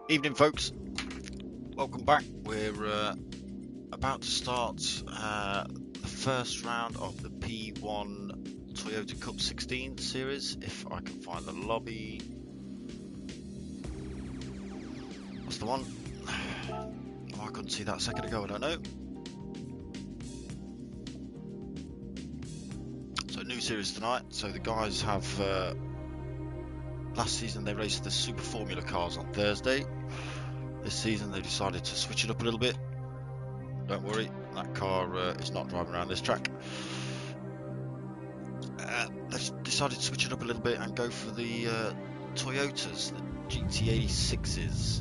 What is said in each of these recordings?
Evening, folks. Welcome back. We're about to start the first round of the P1 Toyota Cup 16 series. If I can find the lobby. That's the one. Oh, I couldn't see that a second ago, I don't know. So, new series tonight. So, the guys have... last season they raced the Super Formula cars on Thursday. This season they decided to switch it up a little bit. Don't worry, that car is not driving around this track. They've decided to switch it up a little bit and go for the Toyotas, the GT86s.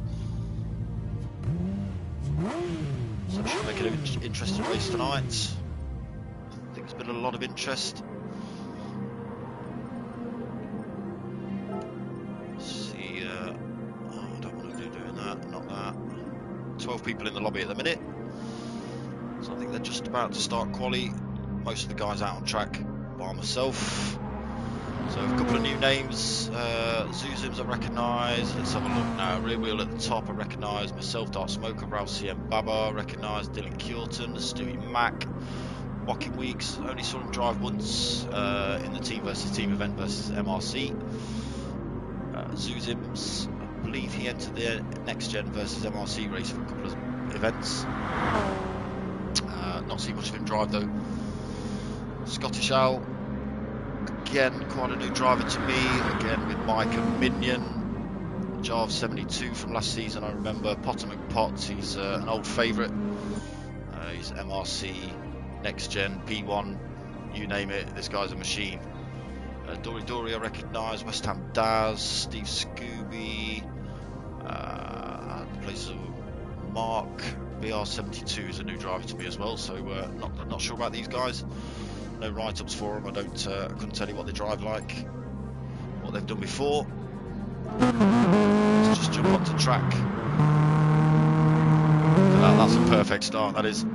So it should make it an interesting race tonight. I think there's been a lot of interest. Let's see, I don't want to be doing that, not that. 12 people in the lobby at the minute. So I think they're just about to start quali. Most of the guys out on track, bar myself. So a couple of new names. Zuzims I recognise. Let's have a look now. Rear wheel at the top I recognise. Myself, darksmoka, Ralph CM Baba I recognise. Dylan Curtin, Stewie Mack. Walking Weeks, only saw him drive once in the team versus team event versus MRC. Zuzims, I believe he entered the next gen versus MRC race for a couple of events. Not seen much of him drive though. Scottish Owl, again quite a new driver to me, again with Mike and Minion. Jarv 72 from last season I remember. Potter McPotts, he's an old favourite. He's MRC, next gen, P1, you name it, this guy's a machine. Dory I recognise, West Ham Daz, Steve Scooby, the places of Mark. RBR 72 is a new driver to me as well, so not sure about these guys. No write-ups for them. I couldn't tell you what they drive like, what they've done before. Let's just jump onto track. That's a perfect start, that is.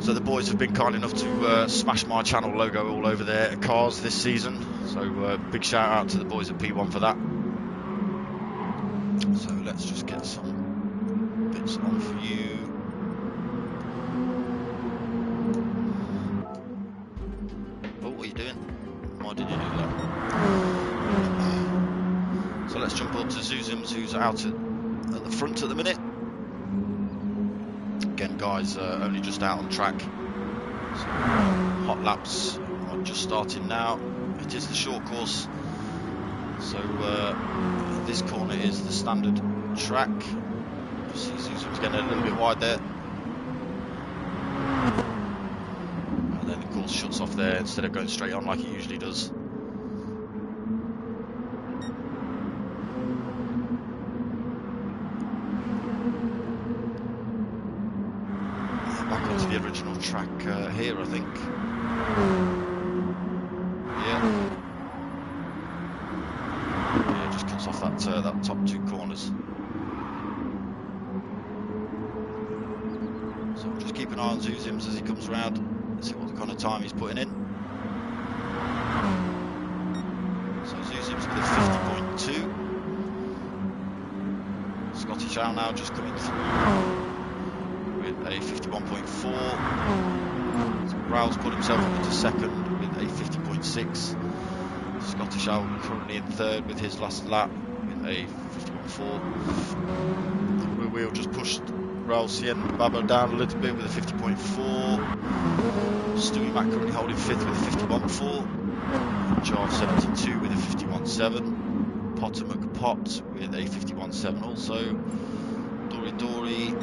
So the boys have been kind enough to smash my channel logo all over their cars this season. So big shout out to the boys at P1 for that. So let's just get some bits on for you. Oh, what are you doing? Why did you do that? So let's jump up to Zuzims, who's out at the front at the minute. Again, guys, only just out on track. So, hot laps are just starting now. It is the short course. So this corner is the standard track. See Zuzum's getting a little bit wide there. And then the course shuts off there instead of going straight on like it usually does. Back onto the original track here, I think. Yeah. Yeah, just cuts off that top two corners. So we'll just keep an eye on Zuzims as he comes around and see what kind of time he's putting in. So Zuzims with a 50.2. Scottish Owl now just coming through with a 51.4. So Rowell's put himself up into second with a 50.6. Scottish Owl currently in third with his last lap with a 51.4. Rear wheel just pushed Raul Cien Baba down a little bit with a 50.4. Stewie Mack currently holding fifth with a 51.4. Jarv 72 with a 51.7. Potter McPott with a 51.7 also. Dory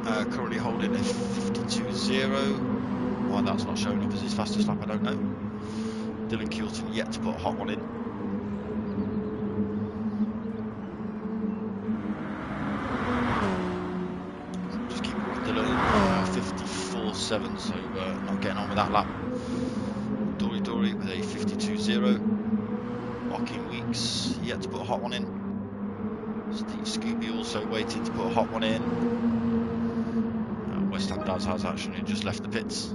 currently holding a 52.0. Why that's not showing up as his fastest lap I don't know. Dylan Curtin yet to put a hot one in. Just keep it with Dylan, 54.7, so not getting on with that lap. Dory with a 52.0. Walking Weeks yet to put a hot one in. Steve Scooby also waiting to put a hot one in. West Ham Daz has actually just left the pits.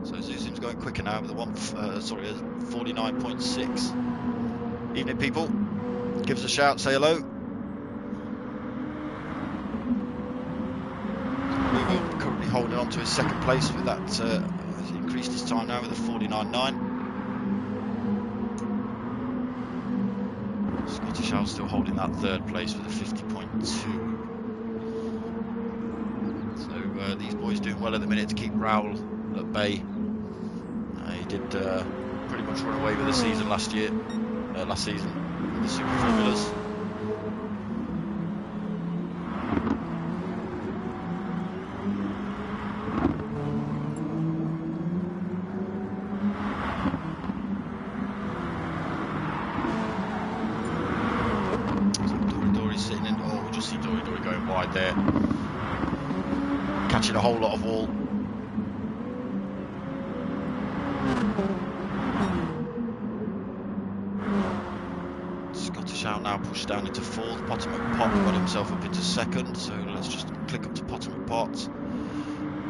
So Zuzim's going quicker now with a 49.6. Evening, people. Give us a shout, say hello. We're currently holding on to his second place with that. He's increased his time now with a 49.9. Scottish Owl still holding that third place with a 50.2. So these boys doing well at the minute to keep Raoul at bay. He did pretty much run away with the season last season with the Super Formulas. There, catching a whole lot of wall. Scottish Owl now pushed down into fourth. Potomac Pot got himself up into second, so let's just click up to Potomac Pot.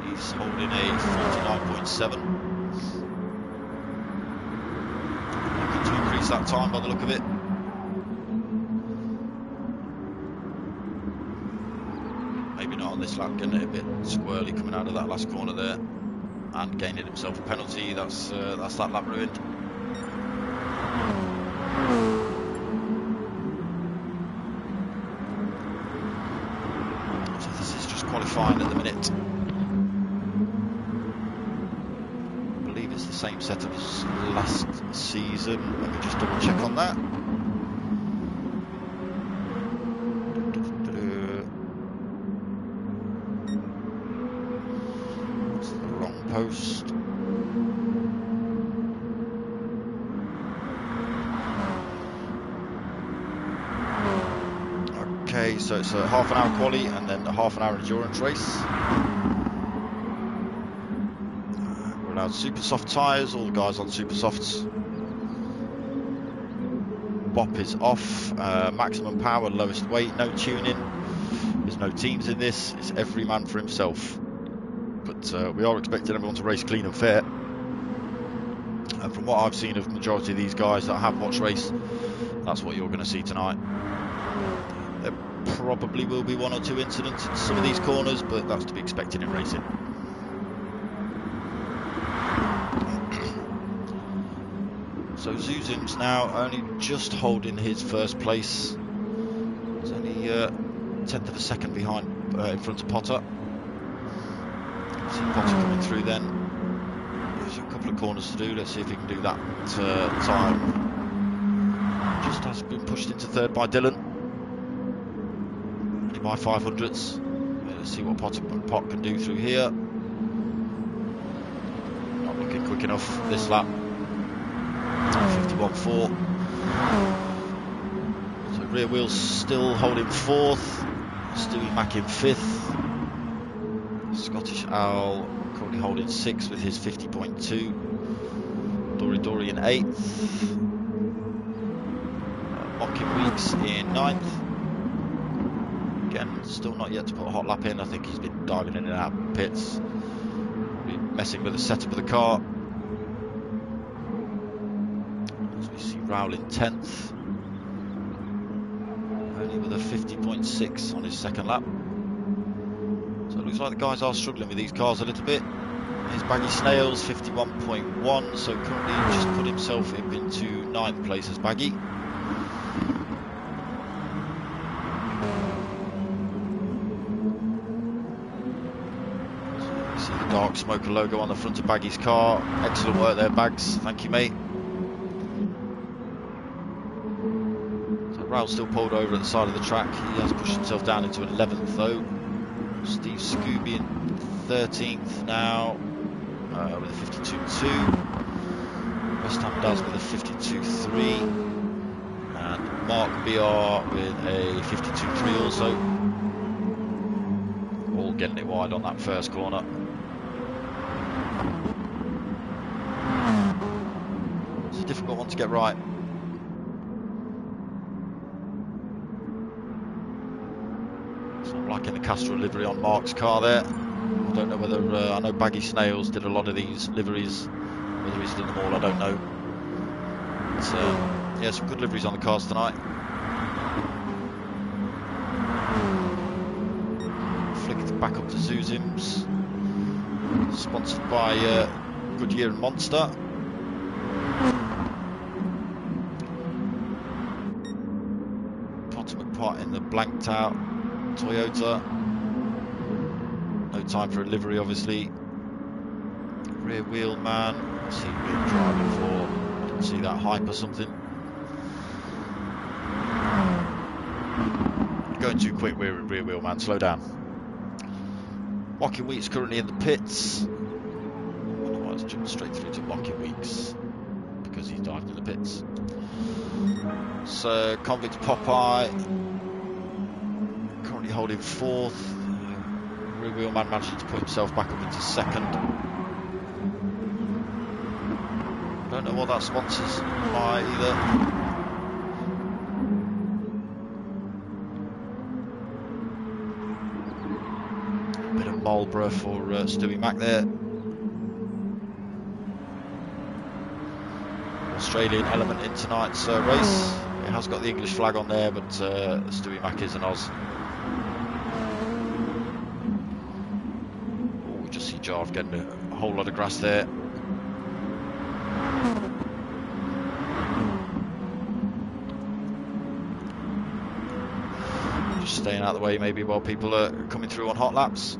He's holding a 49.7. Looking to increase that time by the look of it. This lap, getting it a bit squirrely coming out of that last corner there, and gaining himself a penalty. That's that lap ruined. So this is just qualifying at the minute. I believe it's the same setup as last season. Let me just double check on that. Post. Okay, so it's a half an hour quali and then a half an hour endurance race. We're allowed super soft tyres, all the guys on super softs. Bop is off, maximum power, lowest weight, no tuning. There's no teams in this, it's every man for himself. But we are expecting everyone to race clean and fair. And from what I've seen of the majority of these guys that have watched race, that's what you're going to see tonight. There probably will be one or two incidents in some of these corners, but that's to be expected in racing. So Zuzim's now only just holding his first place. It's only a tenth of a second behind, in front of Potter. See Potter coming through then. There's a couple of corners to do. Let's see if he can do that time. Just has been pushed into third by Dylan. Only by 500ths. Let's see what Pot can do through here. Not looking quick enough this lap. 51.4. So rear wheels still holding fourth. Stewie Mack in fifth. Scottish Owl currently holding 6th with his 50.2. Dory in 8th. Mocking Weeks in 9th. Again, still not yet to put a hot lap in. I think he's been diving in and out of pits. Been messing with the setup of the car. As we see Raoul in 10th. Only with a 50.6 on his second lap. So it looks like the guys are struggling with these cars a little bit. His Baggy Snails 51.1, so currently just put himself up into 9th place as Baggy. So you see the Darksmoka logo on the front of Baggy's car. Excellent work there, Bags. Thank you, mate. So Raoul's still pulled over at the side of the track. He has pushed himself down into 11th though. Steve Scooby in 13th now with a 52.2. West Ham Daz with a 52.3. And Mark BR with a 52.3 also. All getting it wide on that first corner. It's a difficult one to get right. Liking the Castrol livery on Mark's car there. I don't know whether I know Baggy Snails did a lot of these liveries. Whether he's done them all, I don't know. But, yeah, some good liveries on the cars tonight. back up to Zuzim's, sponsored by Goodyear and Monster. Ultimate part in the blanked out Toyota. No time for a livery, obviously. Rear wheel man. What's he been driving for? I didn't see that hype or something. Going too quick, rear wheel man. Slow down. Mocking Weeks currently in the pits. I don't know why it's jumped straight through to Mocking Weeks, because he's dived in the pits. So Convict Popeye currently holding fourth. Rear wheel man managing to put himself back up into second. Don't know what that sponsors by either. Bit of Marlborough for Stewie Mac there. Australian element in tonight's race. It has got the English flag on there, but Stewie Mac is an Oz. Oh, we just see Jarve getting a whole lot of grass there. Just staying out of the way maybe while people are coming through on hot laps.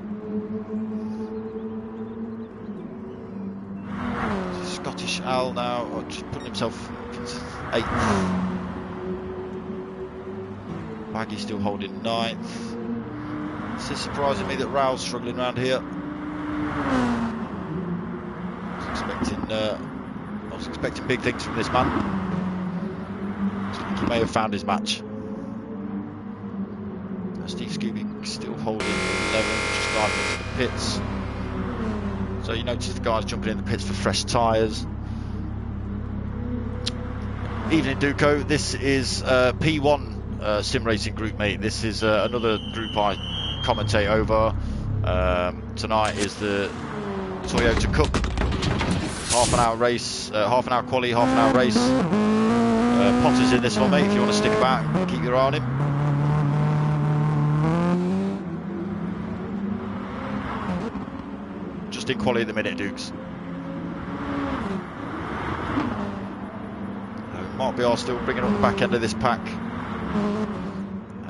Scottish Al now, just putting himself into 8th. Baggy still holding 9th. This is surprising me that Raoul's struggling around here. I was expecting big things from this man. I think he may have found his match. Steve Scooby still holding 11, just diving into the pits. So you notice the guys jumping in the pits for fresh tyres. Evening Duco, this is P1 Sim Racing Group, mate. This is another group I commentate over. Tonight is the Toyota Cup. Half an hour race, half an hour quali, half an hour race. Potter's in this one, mate, if you want to stick about and keep your eye on him. Just in quali at the minute, Dukes. Mark BR still bringing up the back end of this pack.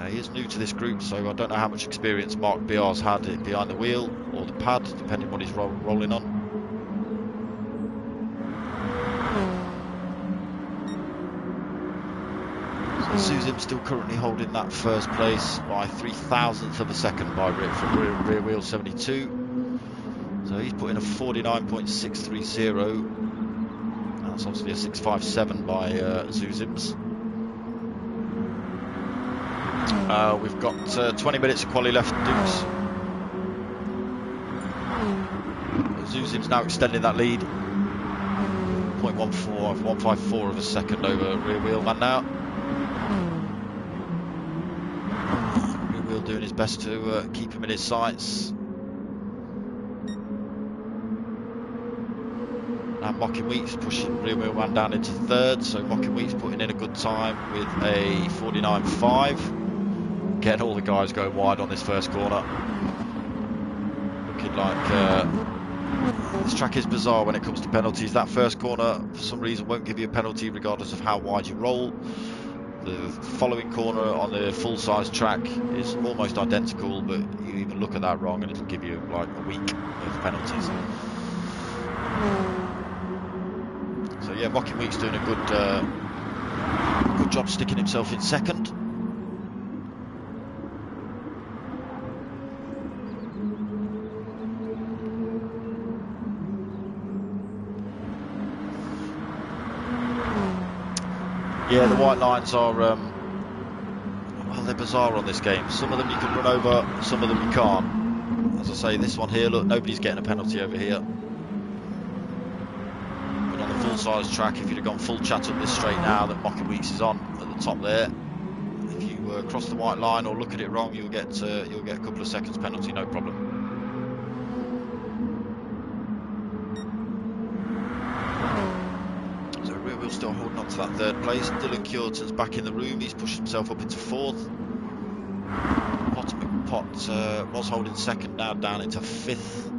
He is new to this group, so I don't know how much experience Mark BR's had behind the wheel or the pad, depending on what he's rolling on. Susan still currently holding that first place by 3,000th of a second by rear wheel 72. So he's put in a 49.630. That's obviously a 657 by Zuzims. We've got 20 minutes of quali left, Dukes. Zuzims now extending that lead. 154 of a second over rear wheel man now. Rear wheel doing his best to keep him in his sights. Now Mocking Weeks pushing rear wheel man down into third, so Mocking Weeks putting in a good time with a 49.5. Getting all the guys going wide on this first corner. Looking like this track is bizarre when it comes to penalties. That first corner for some reason won't give you a penalty regardless of how wide you roll. The following corner on the full size track is almost identical, but you even look at that wrong and it'll give you like a week of penalties. So yeah, Mocking Weeks doing a good job sticking himself in second. Yeah, the white lines are, well, they're bizarre on this game. Some of them you can run over, some of them you can't. As I say, this one here, look, nobody's getting a penalty over here. But on the full-size track, if you'd have gone full chat up this straight now that Mocking Weeks is on at the top there, if you cross the white line or look at it wrong, you'll get a couple of seconds penalty, no problem. Still holding on to that third place. Dylan Curtin's back in the room. He's pushed himself up into fourth. Pot was holding second, now down into fifth.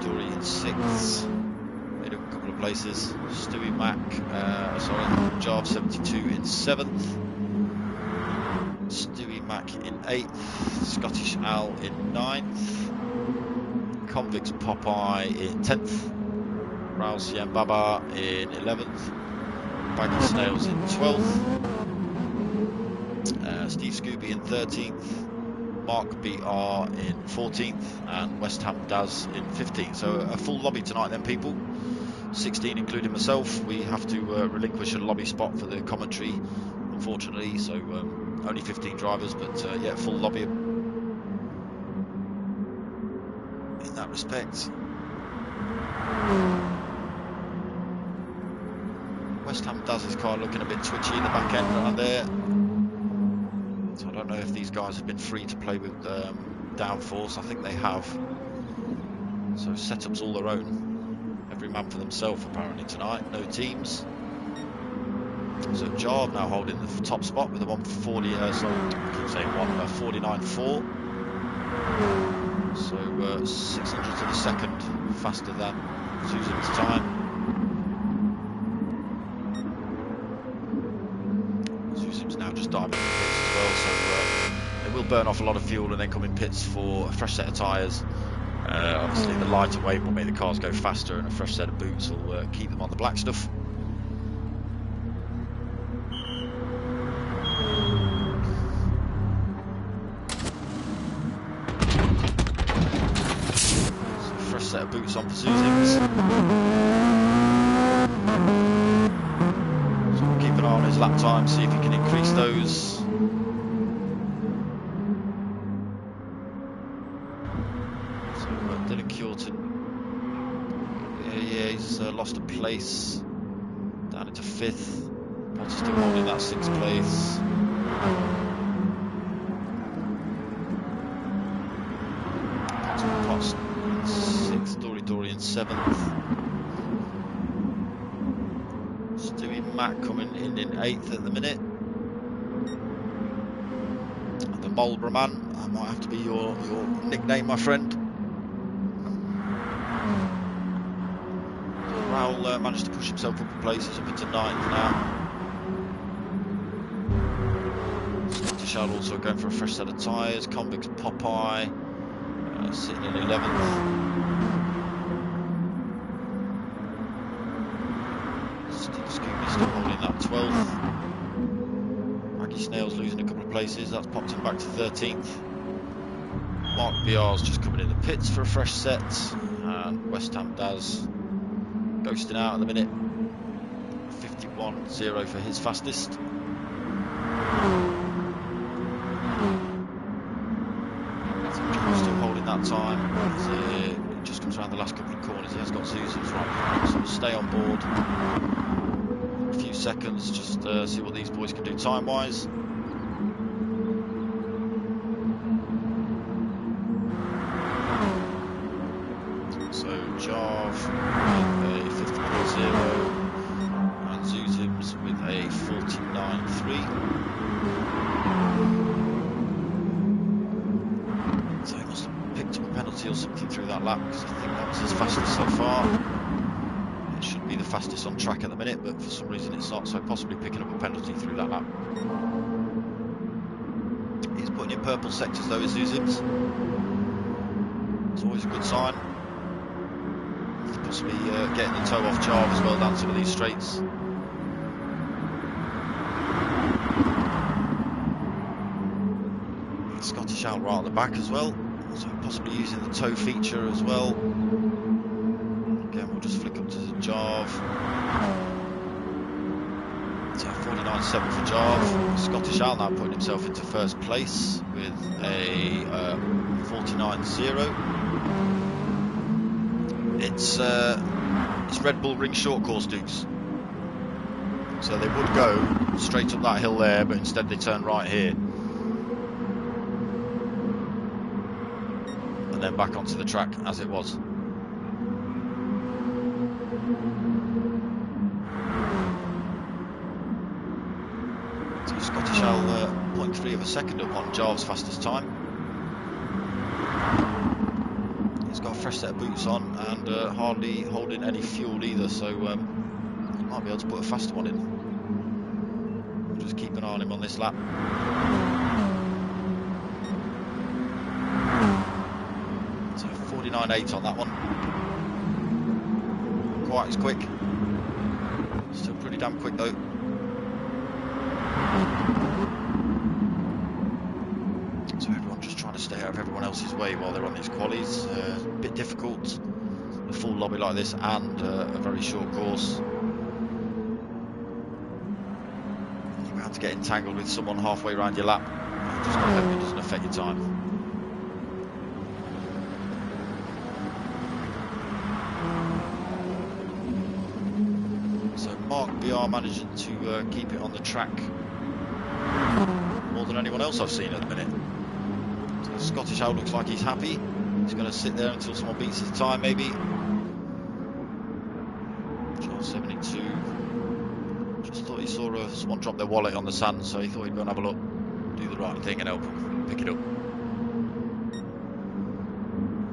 Dory in sixth. Made up a couple of places. Stewie Mac, Jarv 72 in seventh. Stewie Mac in 8th, Scottish Al in 9th, Convicts Popeye in 10th, Raul Siem Baba in 11th, Baggy Snails in 12th, Steve Scooby in 13th, Mark BR in 14th, and West Ham Daz in 15th. So a full lobby tonight then, people. 16 including myself. We have to relinquish a lobby spot for the commentary, unfortunately, so only 15 drivers, but yeah, full lobby in that respect. West Ham does his car looking a bit twitchy in the back end around there, so I don't know if these guys have been free to play with downforce. I think they have, so setup's all their own, every man for themselves apparently tonight, no teams. So Jarv now holding the top spot with a 140, I keep saying 49.4. So 600 to the second faster than Susan's time. Susan's now just diving in pits as well, so they will burn off a lot of fuel and then come in pits for a fresh set of tyres. Obviously the lighter weight will make the cars go faster, and a fresh set of boots will keep them on the black stuff. Set of boots on for Susans. So we'll keep an eye on his lap time, see if he can increase those. So Dylan Curtin, yeah, he's lost a place, down into 5th. Pot's still holding that 6th place. Pot's 6th, Dory in 7th. Stewie Mac coming in 8th at the minute. And the Marlborough Man, that might have to be your nickname, my friend. So Raul managed to push himself up a place, he's up into 9th now. Scottish Al also going for a fresh set of tyres. Convicts Popeye sitting in 11th. Still holding that 12th. Maggie Snail's losing a couple of places, that's popped him back to 13th. Mark BR's just coming in the pits for a fresh set, and West Ham Daz ghosting out at the minute. 51.0 for his fastest. Still holding that time. It just comes around the last couple of corners. He has got Susans right behind, so we'll stay on board a few seconds, just see what these boys can do time wise. So Jarv with a 50.0 and Zuzim's with a 49.3. So he must have picked up a penalty or something through that lap, because I think that was his fastest so far. It should be the fastest on track at the minute, but for some reason it's not, so possibly picking up a penalty through that lap. He's putting in purple sectors though, is Zuzims. It's always a good sign. Possibly getting the toe off Jarv as well down some of these straights. Scottish Al right on the back as well, so possibly using the toe feature as well. Again, we'll just flick up to the Jarv. So 49.7 for Jarv. Scottish Al now putting himself into first place with a 49.0. It's Red Bull Ring short course dudes. So they would go straight up that hill there, but instead they turn right here. And then back onto the track as it was. So Scottish Al putting 0.3 of a second up on Jarve's fastest time. He's got a fresh set of boots on and hardly holding any fuel either, so he might be able to put a faster one in. We'll just keep an eye on him on this lap. So 49.8 on that one. Quite as quick. Still pretty damn quick though. So everyone just trying to stay out of everyone else's way while they're on these qualies. A bit difficult, a full lobby like this and a very short course. You're bound to get entangled with someone halfway around your lap. Just got to hope it doesn't affect your time. RBR managing to keep it on the track more than anyone else I've seen at the minute. So Scottish Owl looks like he's happy. He's going to sit there until someone beats his time, maybe. Charles 72. Just thought he saw someone drop their wallet on the sand, so he thought he'd go and have a look, do the right thing, and help him pick it up.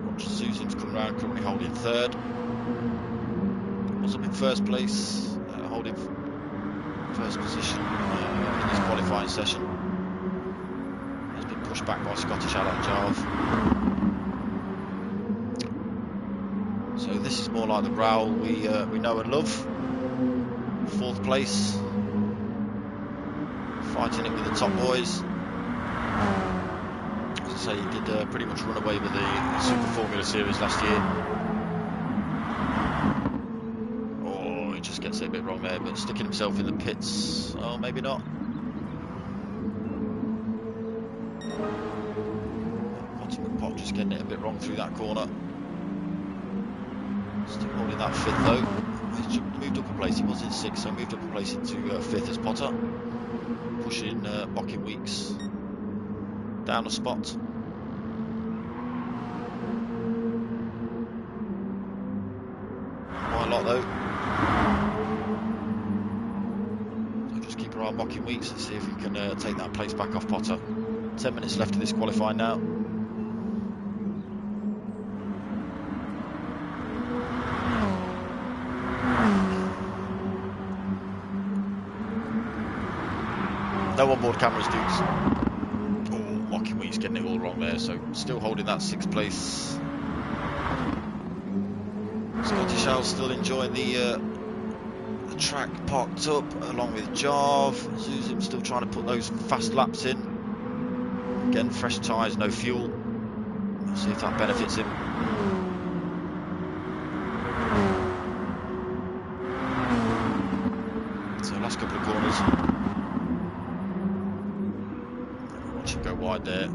Roger Susan's coming around, currently holding third. Was up in first place. Holding first position in this qualifying session. Has been pushed back by Scottish Owl and Jarve. So this is more like the Growl we know and love. Fourth place, fighting it with the top boys. As I say, he did pretty much run away with the Super Formula Series last year. Gets it a bit wrong there, but sticking himself in the pits. Oh, maybe not. Ultimate Pot just getting it a bit wrong through that corner. Still holding that fifth though. He's moved up a place. He was in sixth, so moved up a place into fifth as Potter. Pushing Bocking Weeks down a spot. Quite a lot though. Bocking Weeks and see if he can take that place back off Potter. 10 minutes left of this qualifying now. No onboard cameras, dudes. Oh, Bocking Weeks getting it all wrong there, so still holding that sixth place. Scottish Owl still enjoying the track parked up along with Jarve. Zuzim still trying to put those fast laps in. Again, fresh tyres, no fuel. We'll see if that benefits him. So last couple of corners. Everyone should go wide there.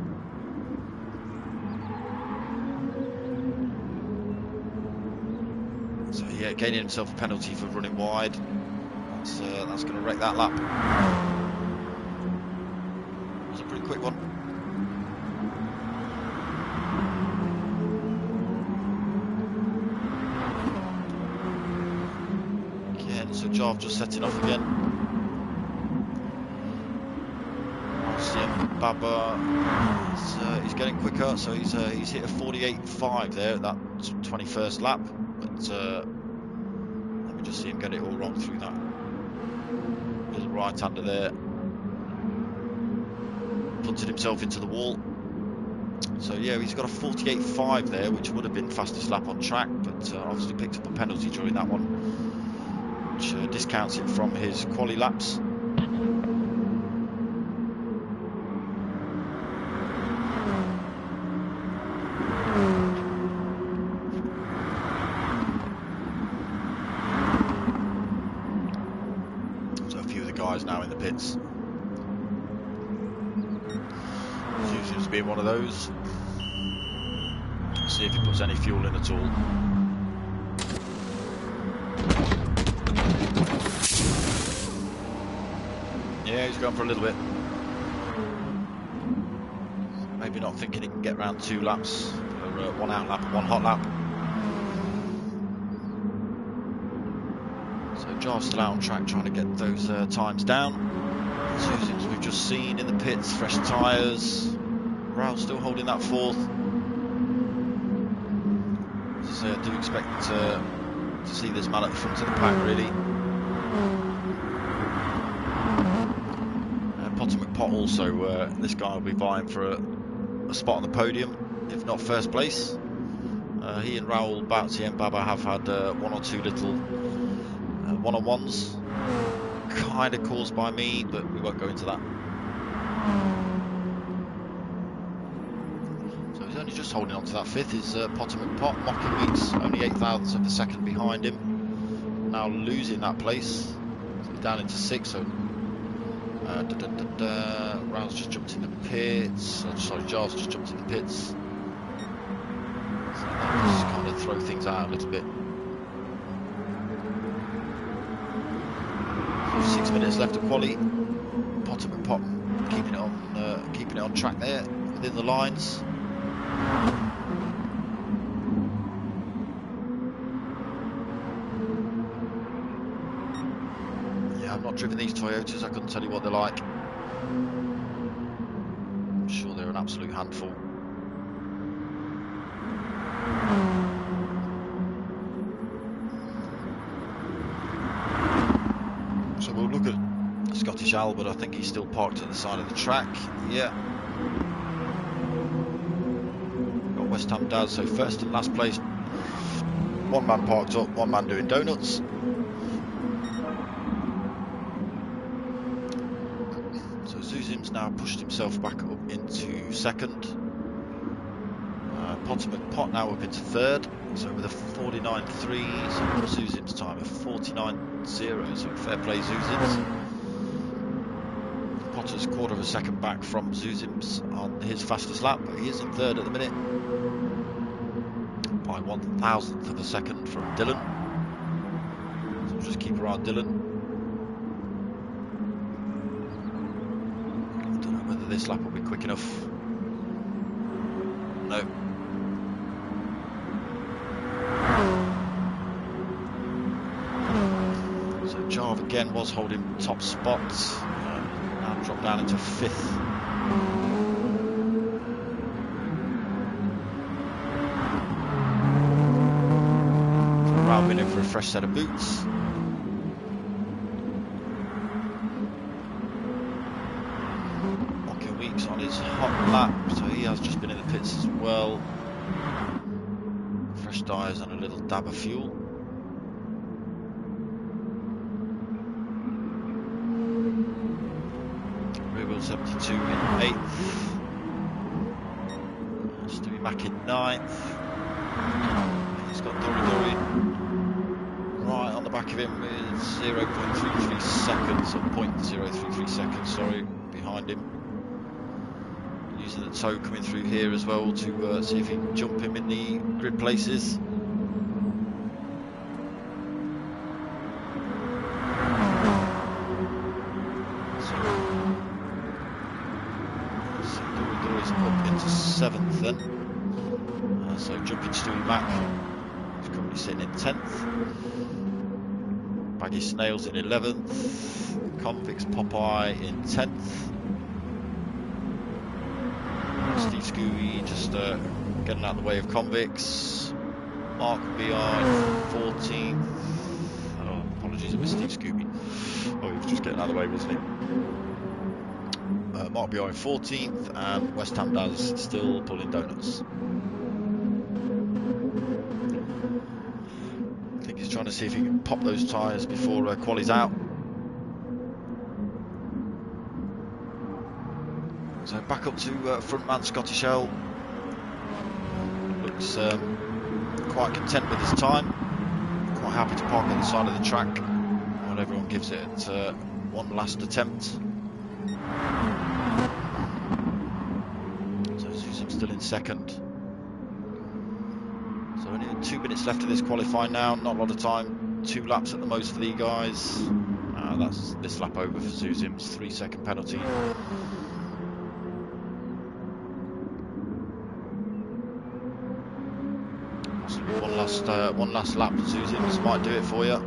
So yeah, gaining himself a penalty for running wide. That's going to wreck that lap. It was a pretty quick one. Again, so Jarve just setting off again. Baba, he's getting quicker, so he's hit a 48.5 there at that 21st lap. But let me just see him get it all wrong through that. There's a right-hander there. Punted himself into the wall. So yeah, he's got a 48.5 there, which would have been fastest lap on track, but obviously picked up a penalty during that one, which discounts it from his quali laps. Now in the pits. Seems to be one of those. See if he puts any fuel in at all. Yeah, he's going for a little bit. Maybe not thinking he can get around 2 laps for one out lap and one hot lap. So Jarve's still out on track trying to get those times down. Zuzim's we've just seen in the pits, fresh tyres. Raul still holding that fourth. As I say, I do expect to see this man at the front of the pack, really. Potter McPot also, this guy will be vying for a spot on the podium, if not first place. He and Raul Bautzi and Baba have had one or two little one-on-ones, kind of caused by me, but we won't go into that. So he's only just holding on to that fifth. Is Potter McPot. Mocking Weeks only 8,000ths of a second behind him. Now losing that place, so he's down into sixth. So Raul's just jumped in the pits. Sorry, Giles just jumped in the pits. So that just kind of throw things out a little bit. 6 minutes left of quali. Potter McPot keeping it on track there within the lines. Yeah, I've not driven these Toyotas. I couldn't tell you what they're like. I'm sure they're an absolute handful. So we'll look at Scottish Al, but I think he's still parked at the side of the track. Yeah. Got West Ham Daz, so first and last place. One man parked up, one man doing donuts. So Zuzim's now pushed himself back up into second. Potter McPot now up into third. So with a 49.3, so Zuzim's time of 49.0, so fair play Zuzim's. Potter's quarter of a second back from Zuzim's on his fastest lap, but he is in third at the minute. By 1,000th of a second from Dylan. So we'll just keep our eye on Dylan. I don't know whether this lap will be quick enough. No. Jarve again was holding top spots, now dropped down into fifth. So Raul been in for a fresh set of boots. Mocking Weeks on his hot lap, so he has just been in the pits as well. Fresh tyres and a little dab of fuel. Real 72 in 8th. Stewie Mack in 9th. He's got Dory right on the back of him with 0.33 seconds, or 0.033 seconds, sorry, behind him. Using the toe coming through here as well to see if he can jump him in the grid places. Up into 7th then, so jumping Stewie Mack, who's currently sitting in 10th. Baggy Snails in 11th, Convicts Popeye in 10th. Steve Scooby just getting out of the way of Convicts. Mark BR in 14th. Oh, apologies, it was Steve Scooby. Oh, he was just getting out of the way, wasn't he? Mark BR in 14th, and West Ham Daz still pulling donuts. I think he's trying to see if he can pop those tyres before quali's out. So back up to frontman Scottish L. Looks quite content with his time. Quite happy to park on the side of the track when everyone gives it one last attempt. Still in second. So only 2 minutes left of this qualifying now. Not a lot of time. 2 laps at the most for these guys. That's this lap over for Zuzim's 3-second penalty. Possibly one last lap. Zuzim's might do it for you.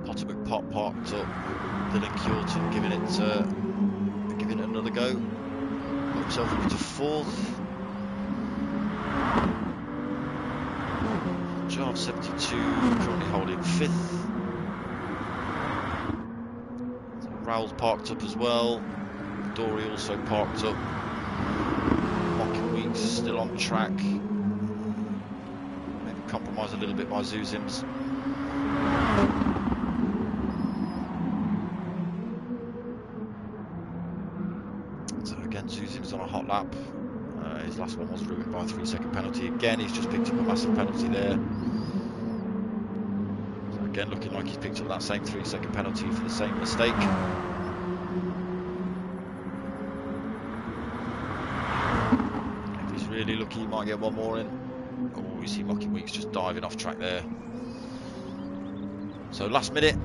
Potter Pot parked up. Dylan Kjorton giving it another go. Got himself up to 4th. Jarve 72 currently holding 5th. So Raoul's parked up as well. Dory also parked up. Mocking Weeks still on track. Maybe compromised a little bit by Zuzims. So again, Zuzims on a hot lap. His last one was ruined by a 3-second penalty. Again, he's just picked up a massive penalty there. So again, looking like he's picked up that same 3-second penalty for the same mistake. If he's really lucky, he might get one more in. Oh, we see Mocking Weeks just diving off track there. So last minute,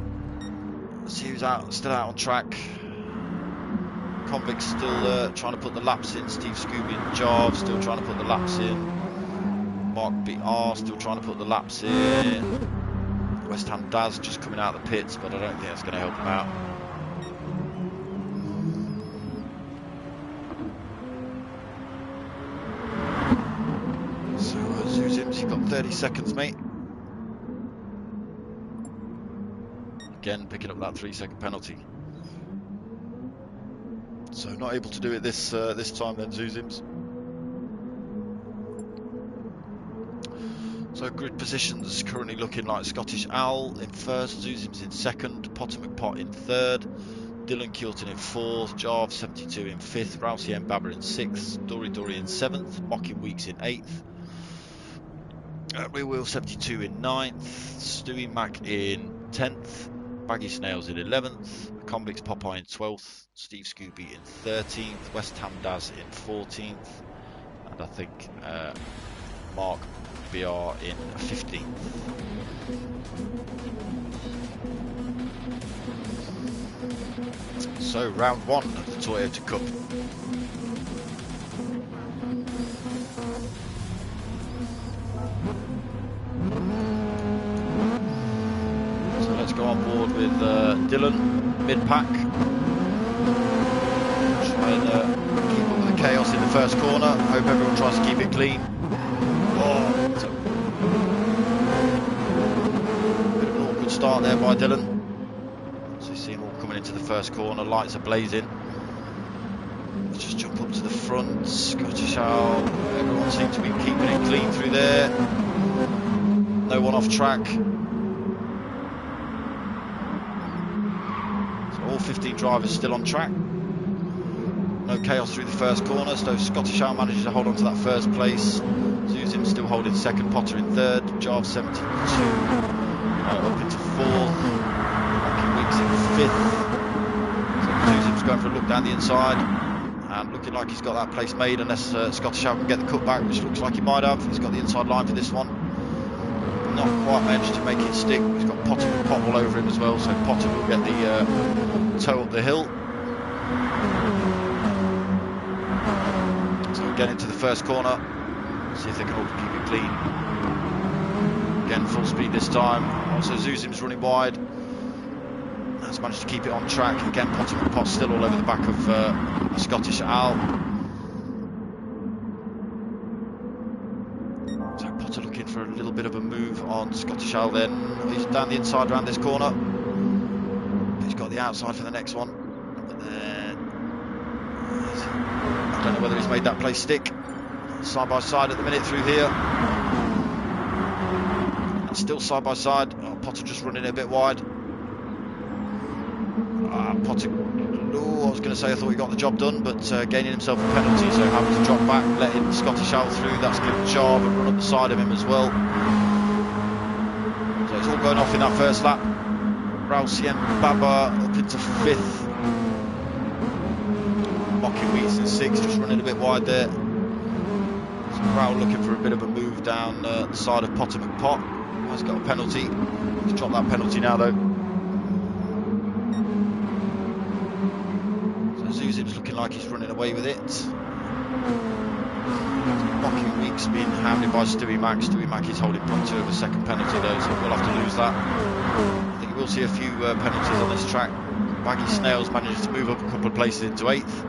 let's see who's still out on track. Convict's still trying to put the laps in. Steve Scooby and Jarve still trying to put the laps in. Mark BR still trying to put the laps in. West Ham Daz just coming out of the pits, but I don't think that's going to help him out. So Zuzims, you've got 30 seconds, mate. Again, picking up that 3-second penalty. So not able to do it this time then, Zuzims. So grid positions currently looking like Scottish Owl in 1st, Zuzims in 2nd, Potter McPot in 3rd, Dylan Kjorton in 4th, Jarve 72 in 5th, Rousey M. Babber in 6th, Dory in 7th, Mocking Weeks in 8th, Real Wheel 72 in 9th, Stewie Mac in 10th, Baggy Snails in 11th, Convicts Popeye in 12th, Steve Scooby in 13th, West Ham Daz in 14th, and I think Mark BR in 15th. So round 1 of the Toyota Cup. So let's go on board with Dylan, mid-pack. Try and keep up with the chaos in the first corner. Hope everyone tries to keep it clean. Oh, bit of an awkward start there by Dylan. So you see him all coming into the first corner. Lights are blazing. Let's just jump up to the front. Scottish Owl. Everyone seems to be keeping it clean through there. No one off track. All 15 drivers still on track. No chaos through the first corner, so Scottish Owl manages to hold on to that first place. Zuzim still holding 2nd, Potter in 3rd, Jarve 72 up into 4th, Mocking Weeks in 5th. So Zuzim's going for a look down the inside and looking like he's got that place made unless Scottish Owl can get the cut back, which looks like he might have. He's got the inside line for this one. Not quite managed to make it stick. He's got Potter and Pop all over him as well, so Potter will get the toe up the hill. So we'll get into the first corner, see if they can all keep it clean. Again, full speed this time. Also Zuzim's running wide. Has managed to keep it on track. Again, Potter and Pop still all over the back of Scottish Owl. Looking for a little bit of a move on Scottish Owl then. He's down the inside around this corner. He's got the outside for the next one. But then I don't know whether he's made that place stick. Side by side at the minute through here. And still side by side. Oh, Potter just running it a bit wide. Potter, I was going to say I thought he got the job done, but gaining himself a penalty, so having to drop back, letting Scottish Owl through. That's given Jarve a run up the side of him as well. So it's all going off in that first lap. Rousey M. Baba up into 5th. Mocking Weeks in 6th, just running a bit wide there. So Raoul looking for a bit of a move down the side of Potter McPot. Has got a penalty. He's dropped that penalty now though. Zuzim's looking like he's running away with it. Mocking Weeks being hounded by Stewie Mac. Stewie Mac is holding point 2 of a second penalty though, so we'll have to lose that. I think he will see a few penalties on this track. Baggy Snails manages to move up a couple of places into 8th.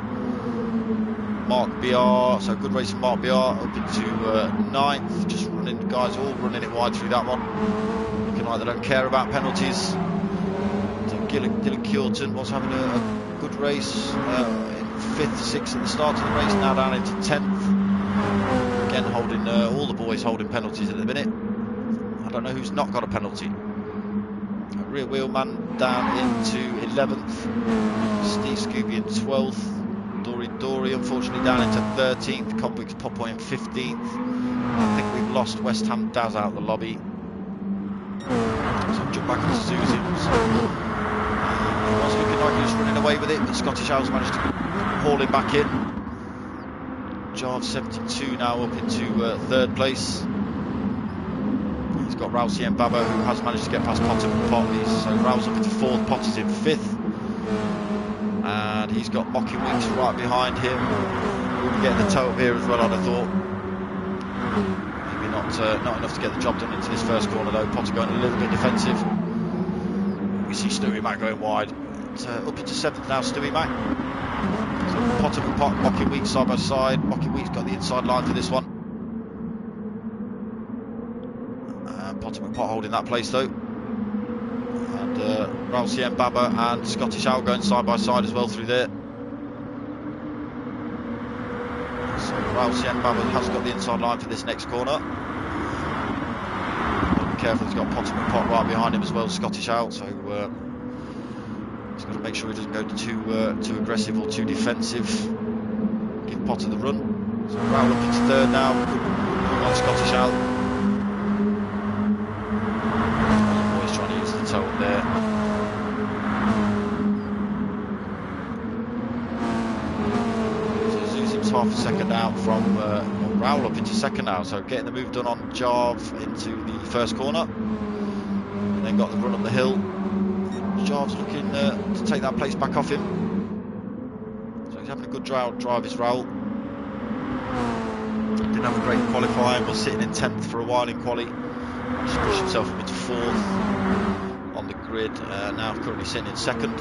Mark BR, so good race from Mark BR, up into 9th. Just running, guys all running it wide through that one. Looking like they don't care about penalties. So Dylan Curtin was having a good race in 5th, 6th at the start of the race, now down into 10th. Again, holding all the boys holding penalties at the minute. I don't know who's not got a penalty. Rear wheel man down into 11th. Steve Scooby in 12th. Dory unfortunately down into 13th. Convicts Popoy in 15th. I think we've lost West Ham Daz out of the lobby. So I'll jump back into Susan's. It was looking like he was running away with it, but Scottish Owls managed to haul him back in. Jarve 72 now up into 3rd place. He's got Rousey and Baba, who has managed to get past Potter and Pot. So Rouse up into 4th, Potter's in 5th. And he's got Mocking Wings right behind him. We'll be getting the toe up here as well, I'd have thought. Maybe not enough to get the job done into this first corner though. Potter going a little bit defensive. We see Stewie Mac going wide. Up into 7th now, Stewie Mac. So Potter and Pot, Mocking Weeks side by side. Mocking Weeks got the inside line for this one. Potter and Pot holding that place though. And Rousey and Baba and Scottish Owl going side by side as well through there. So Rousey and Baba has got the inside line for this next corner. Be careful, he's got Potter and Pot right behind him as well, Scottish Owl. So he's got to make sure he doesn't go too aggressive or too defensive. Give Potter the run. So Rowl up into 3rd now. Good on Scottish Owl. Up there. So Zuzim's half a second out from Rowell up into 2nd now, so getting the move done on Jarve into the first corner, and then got the run up the hill. Jarve's looking to take that place back off him, so he's having a good drive his Rowell. Didn't have a great qualifying, was sitting in 10th for a while in quali, just pushed himself up into 4th on the grid, now currently sitting in 2nd.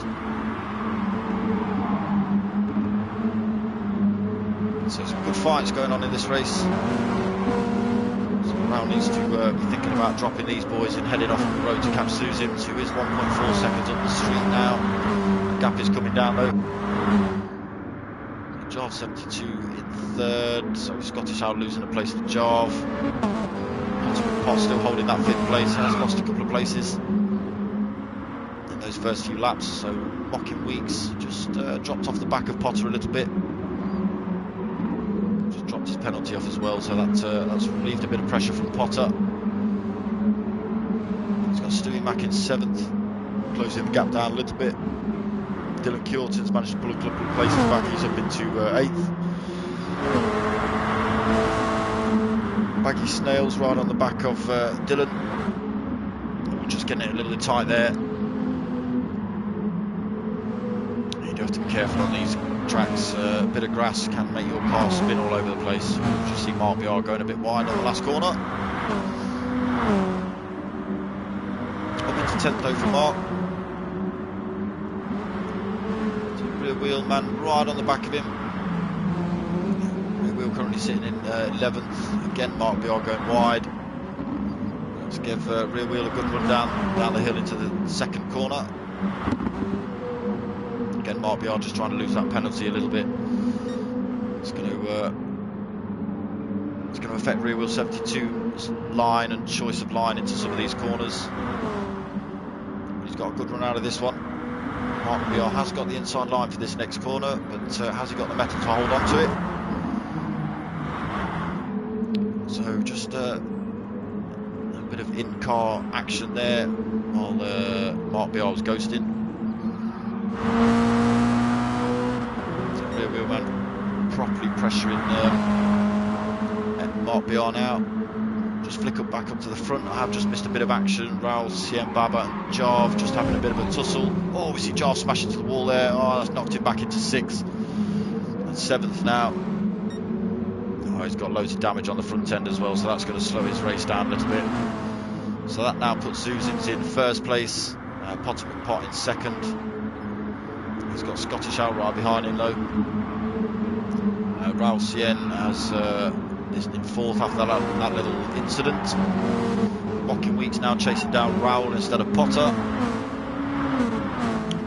So some good fights going on in this race. So Brown needs to be thinking about dropping these boys and heading off on the road to catch Susims, who is 1.4 seconds up the street now. The gap is coming down though. Jarve 72 in 3rd, so Scottish Owl losing a place to Jarve. Pot still holding that 5th place, he has lost a couple of places in those first few laps, so Mocking Weeks just dropped off the back of Potter a little bit. Just dropped his penalty off as well, so that's relieved a bit of pressure from Potter. He's got Stewie Mac in 7th, closing the gap down a little bit. Dylan Curtin's managed to pull a couple of places back, he's up into 8th. Baggy Snails right on the back of Dylan. We're just getting it a little bit tight there. You do have to be careful on these tracks. A bit of grass can make your car spin all over the place. You just see Mark BR going a bit wide on the last corner. Up into 10th though for Mark. Rear wheel man right on the back of him. Rear wheel currently sitting in 11th. Again, Mark BR going wide. Let's give rear wheel a good run down the hill into the 2nd corner. Again, Mark BR just trying to lose that penalty a little bit. It's going to affect rear wheel 72's line and choice of line into some of these corners. He's got a good run out of this one. Mark BR has got the inside line for this next corner, but has he got the metal to hold on to it? So just a bit of in-car action there while Mark BR was ghosting. So rear wheel man properly pressuring Mark BR now. Just flick up back up to the front. I have just missed a bit of action. Raul, CM Baba and Jarve just having a bit of a tussle. Oh, we see Jarve smash into the wall there. Oh, that's knocked him back into 6th. And 7th now. Oh, he's got loads of damage on the front end as well, so that's going to slow his race down a little bit. So that now puts Zuzins in 1st place. Potter Pot in second. He's got Scottish Owl right behind him though. Raoul Sien is in fourth after that little incident. Mocking Weeks now chasing down Raoul instead of Potter.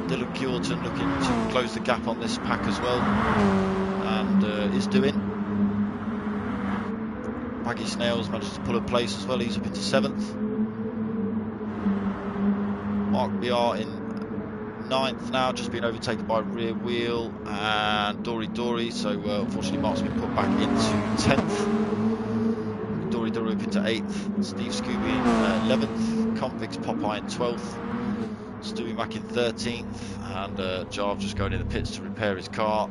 Dylan Kjorton looking to close the gap on this pack as well, and is doing. Baggy Snails managed to pull a place as well, he's up into 7th. Mark BR in 9th now, just been overtaken by Rear Wheel and Dory, so unfortunately Mark's been put back into 10th. Dory up into 8th, Steve Scooby in 11th, Convicts Popeye in 12th, Stewie Mack in 13th, and Jarv just going in the pits to repair his car.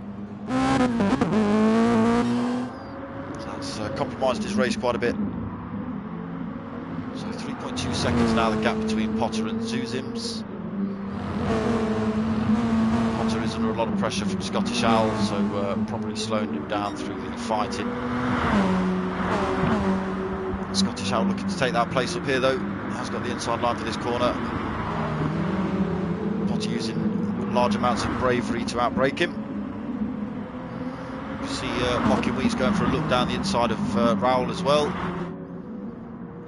So that's compromised his race quite a bit. So 3.2 seconds now, the gap between Potter and Zuzims. Potter is under a lot of pressure from Scottish Owl, so probably slowing him down through the fighting. Scottish Owl looking to take that place up here though, has got the inside line for this corner. Potter using large amounts of bravery to outbrake him. You see Mocking Weeks going for a look down the inside of Raoul as well.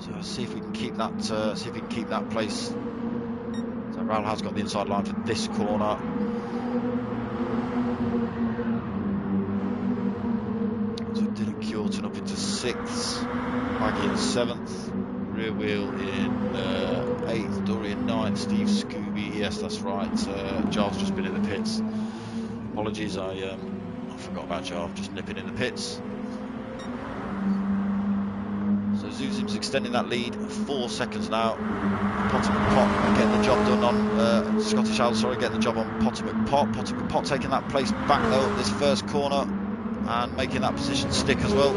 So see if we can keep that. See if we can keep that place. So Raoul has got the inside line for this corner. So Dylan Kjorton up into 6th, Maggie in 7th, Rear Wheel in 8th, Dory in 9th, Steve Scooby. Yes, that's right. Jarv's just been in the pits. Apologies, I forgot about Jarv just nipping in the pits. So Zuzim's extending that lead 4 seconds now. Potter McPot getting the job done on Scottish Owl, sorry, getting the job on Potter McPot. Potter McPot taking that place back though at this first corner and making that position stick as well.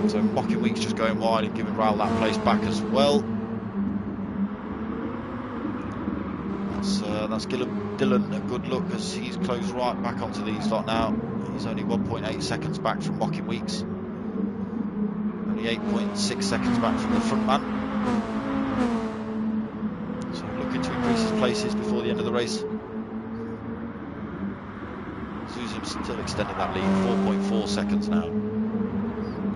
So Mocking Weeks just going wide and giving Raoul that place back as well. That's Dylan a good look as he's closed right back onto these lot now. He's only 1.8 seconds back from Mocking Weeks. Only 8.6 seconds back from the front man. So looking to increase his places before the end of the race. Zuzim's still extending that lead, 4.4 seconds now.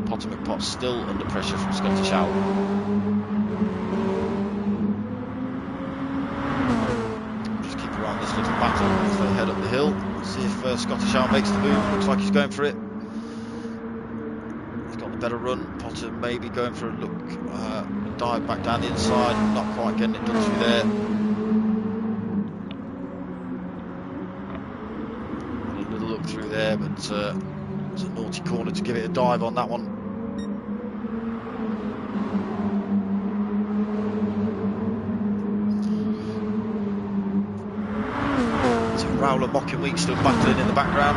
Potter McPot still under pressure from Scottish Owl. Just keep around this little battle as they head up the hill. See if Scottish Owl makes the move. Looks like he's going for it. He's got the better run. Potter maybe going for a look, a dive back down the inside. Not quite getting it done through there. A little look through there, but it's a naughty corner to give it a dive on that one. So Raoul and Mocking Weeks still battling in the background.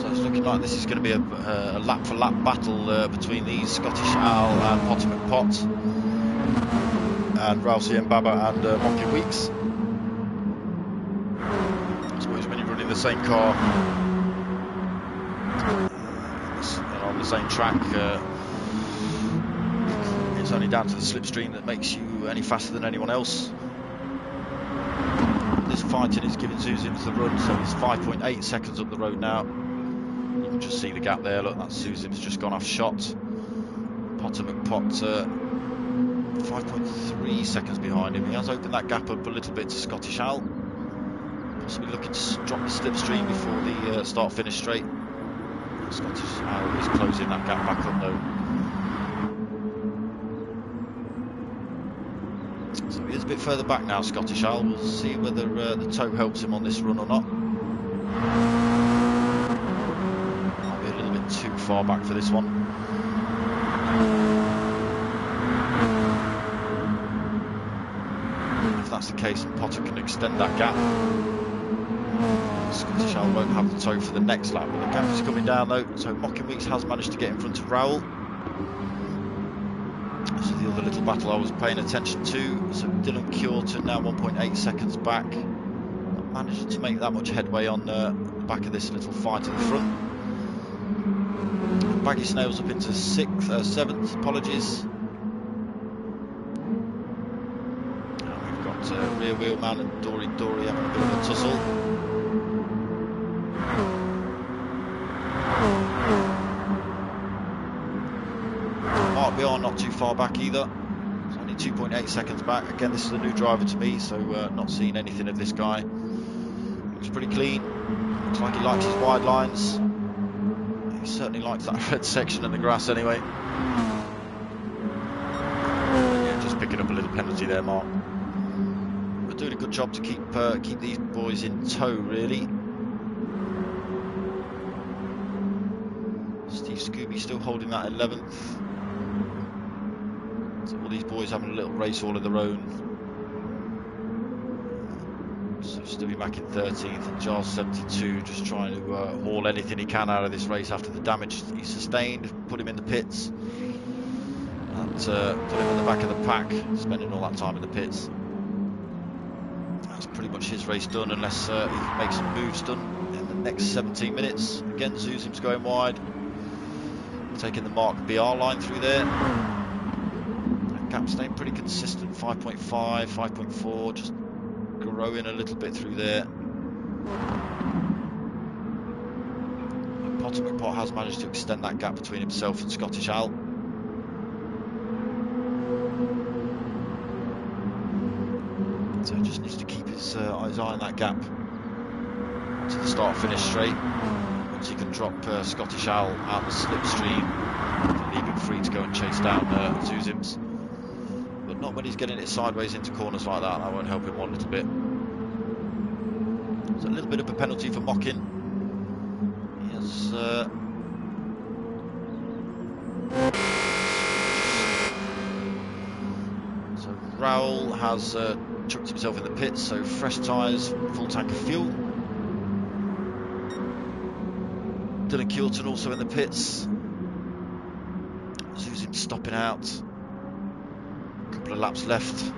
So it's looking like this is going to be a lap for lap battle between these Scottish Owl and Potter McPot. And Raoul Sien Baba and Mocking Weeks. I suppose when you're running the same car and on the same track, it's only down to the slipstream that makes you any faster than anyone else. This fighting is giving Zuzims the run, so he's 5.8 seconds up the road now. You can just see the gap there. Look, that Zuzim's just gone off shot. Potter McPot 5.3 seconds behind him. He has opened that gap up a little bit to Scottish Owl. Possibly looking to drop the slipstream before the start-finish straight. Scottish Owl is closing that gap back up though. So he is a bit further back now, Scottish Owl. We'll see whether the tow helps him on this run or not. Might be a little bit too far back for this one. If that's the case, and Potter can extend that gap, Scottish Owl won't have the tow for the next lap. But the gap is coming down though, so Mocking Weeks has managed to get in front of Raoul. This is the other little battle I was paying attention to. So Dylan Kjorton now 1.8 seconds back. Not managed to make that much headway on the back of this little fight at the front. Baggy Snails up into 7th, apologies. And we've got Rear Wheel Man and Dory having a bit of a tussle. RBR not too far back either. It's only 2.8 seconds back. Again, this is a new driver to me, so not seeing anything of this guy. Looks pretty clean. Looks like he likes his wide lines. He certainly likes that red section in the grass anyway. Yeah, just picking up a little penalty there, Mark. We're doing a good job to keep these boys in tow, really. Steve Scooby still holding that 11th. So all these boys having a little race all of their own. So Stewie back in 13th and Giles 72 just trying to haul anything he can out of this race after the damage he sustained, put him in the pits and put him in the back of the pack, spending all that time in the pits. That's pretty much his race done unless he can make some moves done in the next 17 minutes. Again, Zuzim's going wide, taking the Mark BR line through there. Gap staying pretty consistent, 5.5, 5.4, just growing a little bit through there. Potter McPot has managed to extend that gap between himself and Scottish Al. So he just needs to keep his eye on that gap to the start-finish straight. Once he can drop Scottish Al out the slipstream, leave him free to go and chase down Zuzims. But not when he's getting it sideways into corners like that. That won't help him one little bit. There's a little bit of a penalty for Mockin. He has so Raoul has chucked himself in the pits, so fresh tyres, full tank of fuel. Dylan Kilton also in the pits. Zuzim stopping out. A couple of laps left.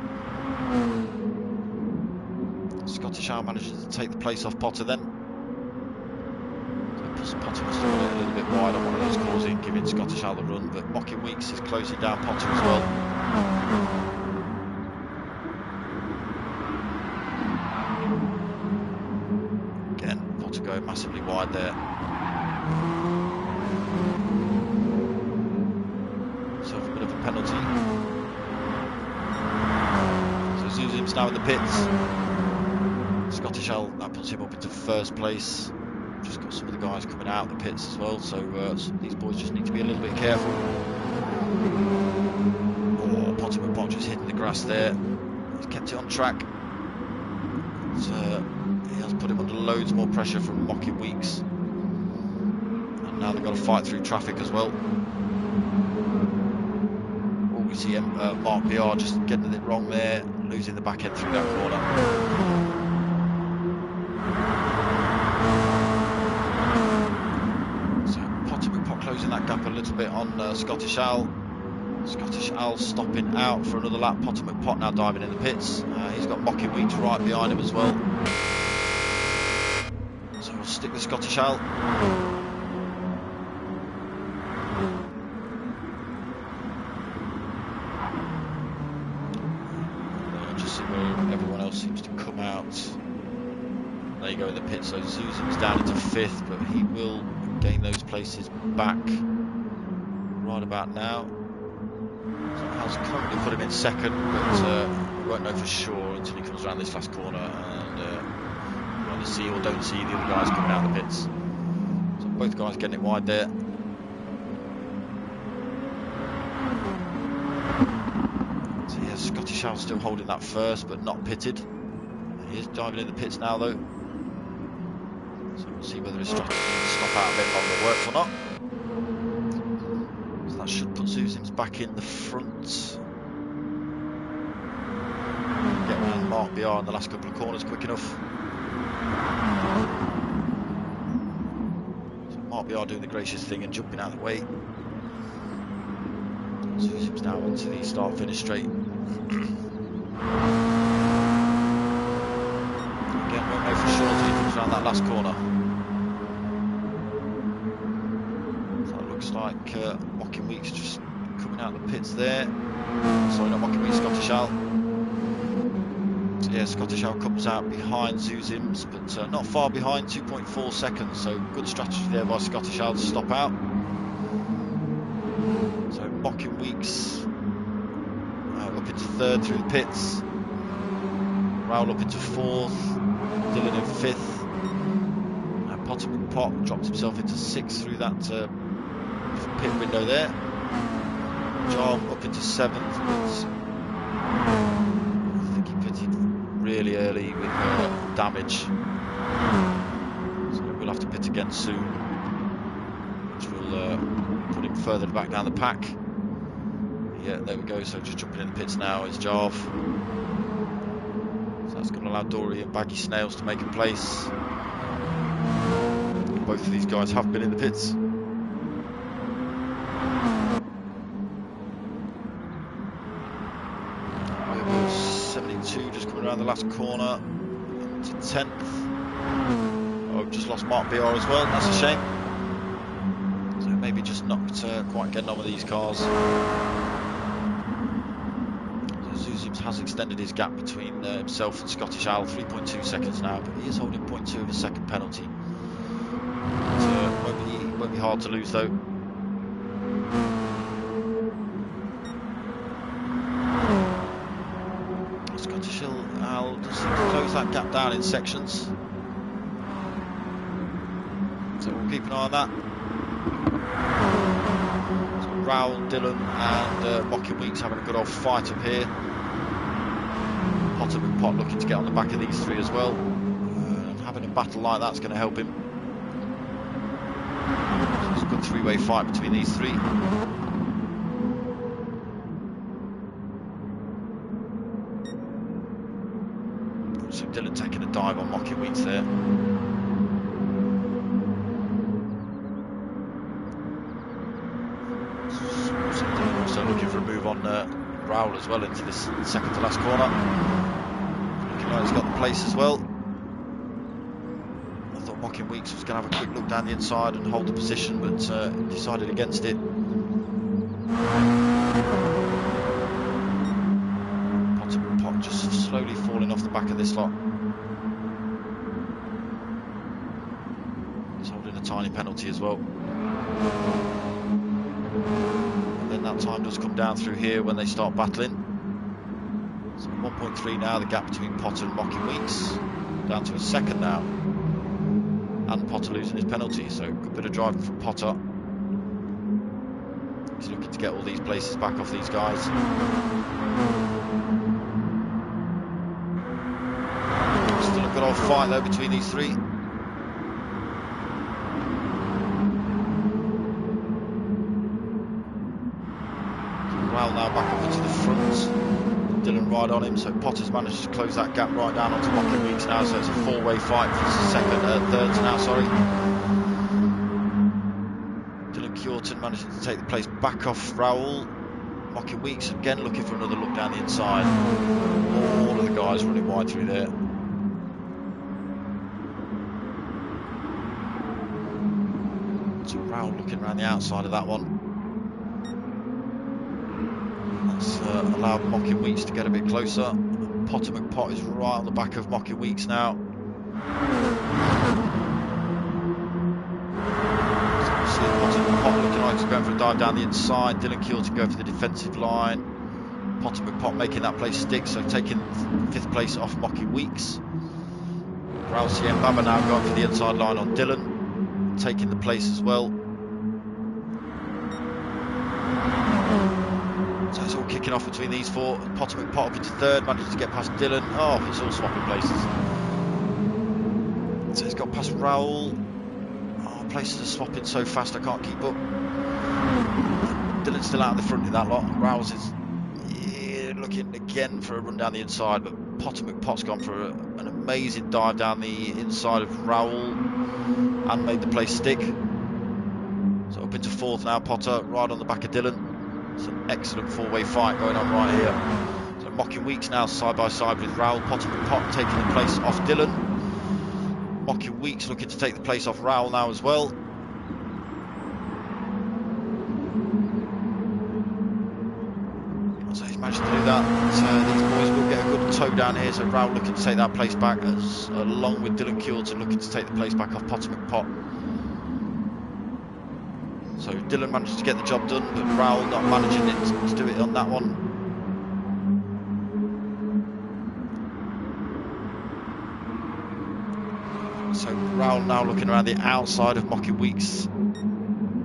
Scottish Al manages to take the place off Potter then. So Potter must have got it a little bit wide on one of those corners in, giving Scottish Al the run, but Mockin Weeks is closing down Potter as well. Again, Potter going massively wide there. So a bit of a penalty. So Zuzim's now in the pits. Scottish Al, that puts him up into 1st place. Just got some of the guys coming out of the pits as well, so these boys just need to be a little bit careful. Oh, Potter McPot just hitting the grass there. He's kept it on track. But, he has put him under loads more pressure from Mockin Weeks. And now they've got to fight through traffic as well. Oh, we see Mark BR just getting it wrong there, losing the back end through that corner. Closing that gap a little bit on Scottish Al. Scottish Al stopping out for another lap. Potter McPot now diving in the pits. He's got Mockin Weeks right behind him as well. So we'll stick with Scottish Al. Just see where everyone else seems to come out. There you go in the pit. So Zuzim's down into 5th, but he will gain those places back right about now. So Al's currently put him in 2nd, but we won't know for sure until he comes around this last corner and we either see or don't see the other guys coming out of the pits. So both guys getting it wide there. So yeah, Scottish Al still holding that 1st, but not pitted. He is diving in the pits now though. So we'll see whether his strategy to stop out a bit longer works or not. So that should put Zuzim's back in the front. Get around Mark BR in the last couple of corners quick enough. So Mark BR doing the gracious thing and jumping out of the way. Zuzim's now into the start-finish straight. Again, won't know for sure until he comes around that last corner. So it looks like Mocking Weeks just coming out of the pits there. Sorry, not Mocking Weeks, Scottish Owl. So yeah, Scottish Owl comes out behind Zuzims, but not far behind, 2.4 seconds. So good strategy there by Scottish Owl to stop out. So Mocking Weeks up into third through the pits. Raoul up into fourth. Dylan in fifth. Potter McPot dropped himself into sixth through that pit window there. John up into seventh, but I think he pitted really early with damage. So we'll have to pit again soon, which will put him further back down the pack. Yeah, there we go. So just jumping in the pits now is Jarve. So that's going to allow Dory and Baggy Snails to make a place. Both of these guys have been in the pits. 72 just coming around the last corner into 10th. Oh, just lost Mark BR as well. That's a shame. So maybe just not quite getting on with these cars. Zuzims has extended his gap between himself and Scottish Owl, 3.2 seconds now, but he is holding 0.2 of a second penalty. Won't be hard to lose though. Scottish Owl does seem to close that gap down in sections. So we'll keep an eye on that. So Raoul, Dylan and Mocking Weeks having a good old fight up here. Potter McPot looking to get on the back of these three as well. Having a battle like that's going to help him. It's a good three-way fight between these three. So Dylan taking a dive on Mocking Weeks there. So Dylan also looking for a move on Raoul as well into this second to last corner. Looking like he's got the place as well. Mocking Weeks was going to have a quick look down the inside and hold the position, but decided against it. Potter McPot just slowly falling off the back of this lot. He's holding a tiny penalty as well. And then that time does come down through here when they start battling. So 1.3 now, the gap between Potter and Mocking Weeks. Down to a second now. And Potter losing his penalty, so good bit of driving from Potter. He's looking to get all these places back off these guys. Still a good old fight though between these three. Raoul now back up into the front. Dylan right on him, so Potter's managed to close that gap right down onto Mocking Weeks now, so it's a four-way fight for thirds now, sorry. Dylan Kjorton managing to take the place back off Raoul. Mocking Weeks again looking for another look down the inside. All of the guys running wide through there. So Raoul looking around the outside of that one. That's allowed Mocking Weeks to get a bit closer. Potter McPot is right on the back of Mocking Weeks now. So you see Potter McPot looking like he's going for a dive down the inside. Dylan Kjorton going for the defensive line. Potter McPot making that place stick, so taking 5th place off Mocking Weeks. Raoul CM Baba now going for the inside line on Dylan, taking the place as well. So it's all kicking off between these four. Potter McPot up into third, managed to get past Dylan. Oh, it's all swapping places. So he's got past Raoul. Oh, places are swapping so fast I can't keep up. Dylan's still out of the front in that lot. Raoul's is looking again for a run down the inside, but Potter McPot's gone for an amazing dive down the inside of Raoul and made the place stick. So up into fourth now, Potter right on the back of Dylan. It's an excellent four-way fight going on right here. So Mocking Weeks now side by side with Raoul. Potter McPot taking the place off Dylan. Mocking Weeks looking to take the place off Raoul now as well. managed to do that. These boys will get a good tow down here, so Raoul looking to take that place back, along with Dylan Coulton looking to take the place back off Potter McPot. So Dylan managed to get the job done, but Raoul not managing to do it on that one. So Raoul now looking around the outside of Mocky Weeks,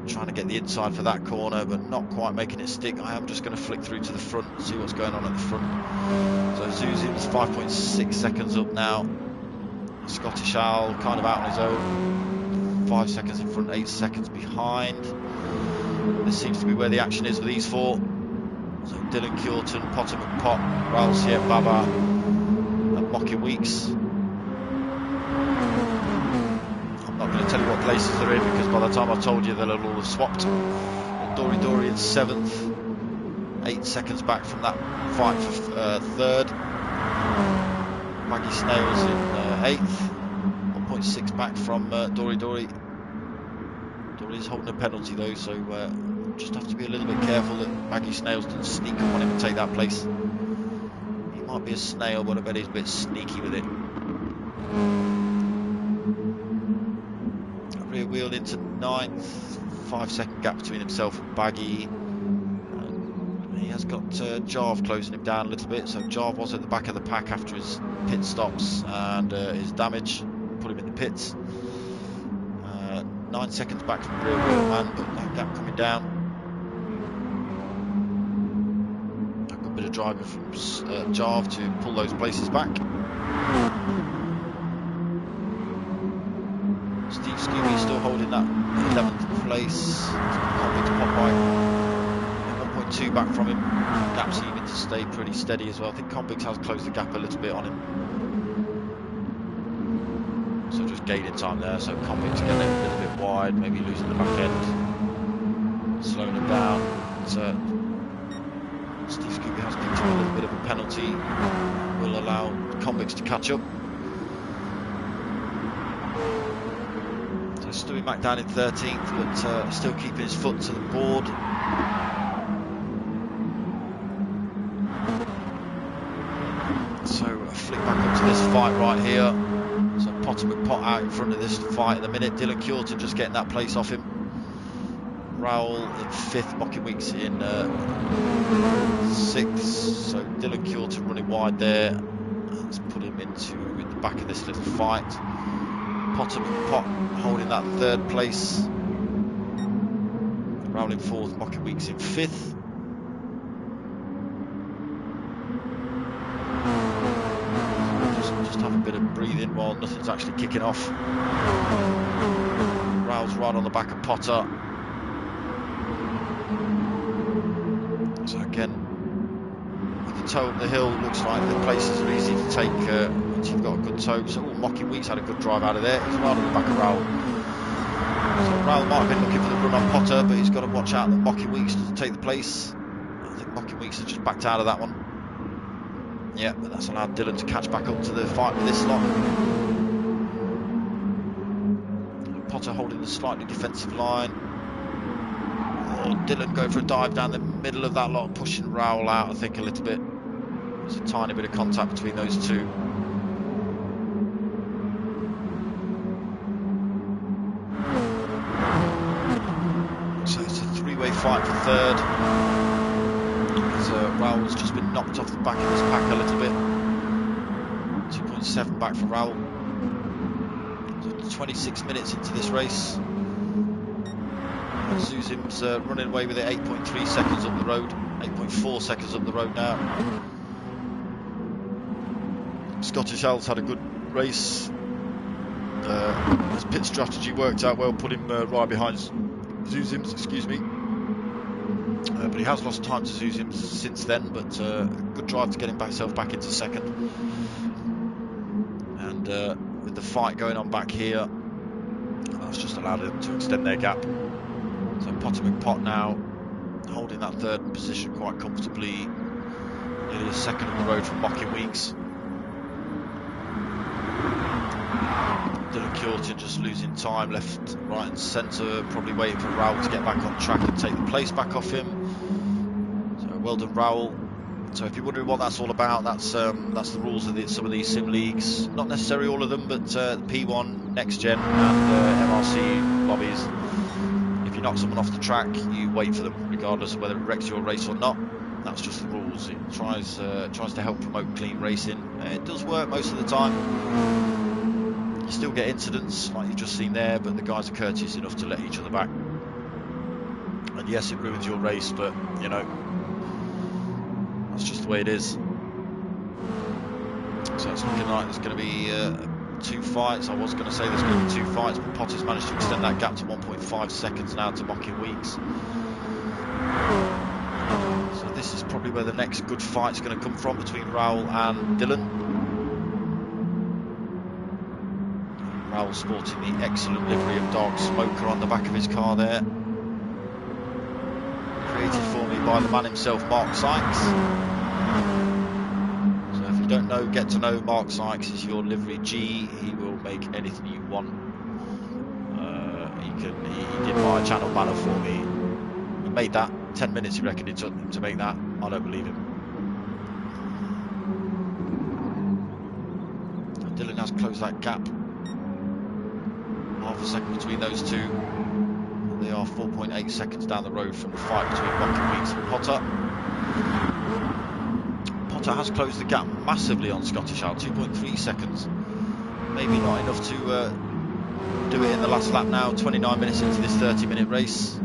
trying to get the inside for that corner, but not quite making it stick. I am just going to flick through to the front and see what's going on at the front. So Zuzim's 5.6 seconds up now. Scottish Owl kind of out on his own, 5 seconds in front, 8 seconds behind. This seems to be where the action is with these four. So Dylan Coulton, Potter McPot, Raoul Siem Baba and Mocky Weeks. I'm not going to tell you what places they're in, because by the time I've told you they'll all have swapped. Dory Dory in 7th, 8 seconds back from that fight for 3rd. Maggie Snails in 8th, 1.6 back from Dory Dory. Dory's holding a penalty though, so just have to be a little bit careful that Maggie Snails doesn't sneak up on him and take that place. He might be a snail, but I bet he's a bit sneaky with it. Rear wheel into 9th, 5 second gap between himself and Baggy. He has got Jarve closing him down a little bit, so Jarve was at the back of the pack after his pit stops and his damage put him in the pits. 9 seconds back from rear wheel man, but that gap coming down. A good bit of driving from Jarve to pull those places back. Steve Scooby still holding that 11th place. Can't to Popeye. 1.2 back from him. Gap seeming to stay pretty steady as well. I think Convicts has closed the gap a little bit on him. So just gaining time there. So Convicts getting a little bit wide, maybe losing the back end, slowing him down. So Steve Scooby has picked up a little bit of a penalty. Will allow Convicts to catch up. So Stewie Mac down in 13th, but still keeping his foot to the board. So a flick back up to this fight right here. So Potter McPot out in front of this fight at the minute. Dylan Coulton just getting that place off him. Raoul in 5th, Mocky Weeks in 6th. So Dylan Coulton running wide there. Let's put him into the back of this little fight. Potter McPot holding that 3rd place. Raoul in 4th, Mocky Weeks in 5th. Just have a bit of breathing while nothing's actually kicking off. Raoul's right on the back of Potter. So again, with the toe up the hill, looks like the places are easy to take once you've got a good toe. So Mocky Weeks had a good drive out of there. He's right on the back of Raoul. So Raoul might have been looking for the run on Potter, but he's got to watch out that Mocky Weeks doesn't take the place. I think Mocky Weeks has just backed out of that one. Yeah, but that's allowed Dylan to catch back up to the fight with this lot. Potter holding the slightly defensive line. Oh, Dylan going for a dive down the middle of that lot, pushing Raoul out, I think, a little bit. There's a tiny bit of contact between those two. So it's a three-way fight for 3rd. Raoul's just been knocked off the back of his pack a little bit. 2.7 back for Raoul. So 26 minutes into this race. Zuzim's running away with it, 8.3 seconds up the road. 8.4 seconds up the road now. Scottish Owl's had a good race. His pit strategy worked out well, put him right behind Zuzim's, excuse me. But he has lost time to Zuzim since then, but good drive to get himself back into 2nd. And with the fight going on back here, that's just allowed them to extend their gap. So Potter McPot now holding that 3rd position quite comfortably, nearly a second on the road from Mocky Weeks. Dylan Coulton just losing time left, right and centre, probably waiting for Raoul to get back on track and take the place back off him. So well done Raoul, So if you're wondering what that's all about, that's the rules of some of these sim leagues. Not necessarily all of them, but P1, Next Gen, and MRC lobbies. If you knock someone off the track, you wait for them, regardless of whether it wrecks your race or not. That's just the rules. It tries to help promote clean racing. It does work most of the time. You still get incidents like you've just seen there, but the guys are courteous enough to let each other back. And yes, it ruins your race, but you know, that's just the way it is. So it's looking like there's going to be 2 fights. I was going to say there's going to be 2 fights, but Potter's managed to extend that gap to 1.5 seconds now to Mocking Weeks. So this is probably where the next good fight's going to come from between Raoul and Dylan. Raoul sporting the excellent livery of Darksmoka on the back of his car there. Created for me by the man himself, Mark Sykes. So if you don't know, get to know Mark Sykes is your livery G. He will make anything you want. He did my channel banner for me. He made that. 10 minutes he reckoned it took him to make that. I don't believe him. And Dylan has closed that gap. Half a second between those two. They are 4.8 seconds down the road from the fight between Mocking Weeks and Potter. Potter has closed the gap massively on Scottish Owl, 2.3 seconds. Maybe not enough to do it in the last lap now, 29 minutes into this 30-minute race.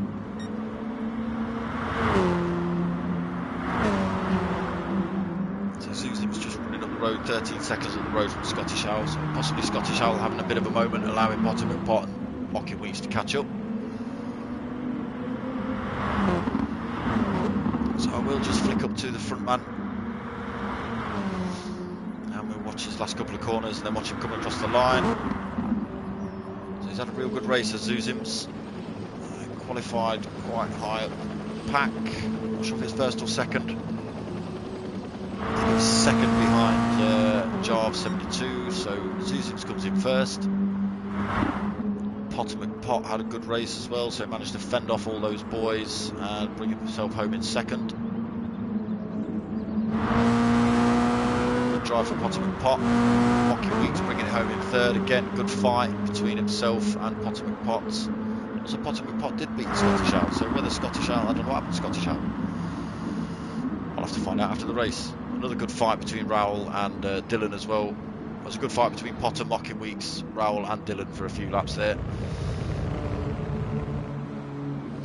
So Zuzim's just running up the road, 13 seconds on the road from Scottish Owl, so possibly Scottish Owl having a bit of a moment, allowing Potter McPot and Mocking Weeks to catch up. So I will just flick up to the front man and we'll watch his last couple of corners and then watch him come across the line. So he's had a real good race as Zuzim's. Qualified quite high up the pack. Not sure if it's first or second. I think it's second behind Jarve 72, so Zuzim's comes in first. Potter McPot had a good race as well, so he managed to fend off all those boys and bring himself home in second. Good drive for Potter McPot. Mocking Weeks bringing it home in third. Again, good fight between himself and Potter McPot. So Potter McPot did beat Scottish Owl, so whether Scottish Owl, I don't know what happened to Scottish Owl. I'll have to find out after the race. Another good fight between Raoul and Dylan as well. It was a good fight between Potter, Mocking Weeks, Raoul and Dylan for a few laps there.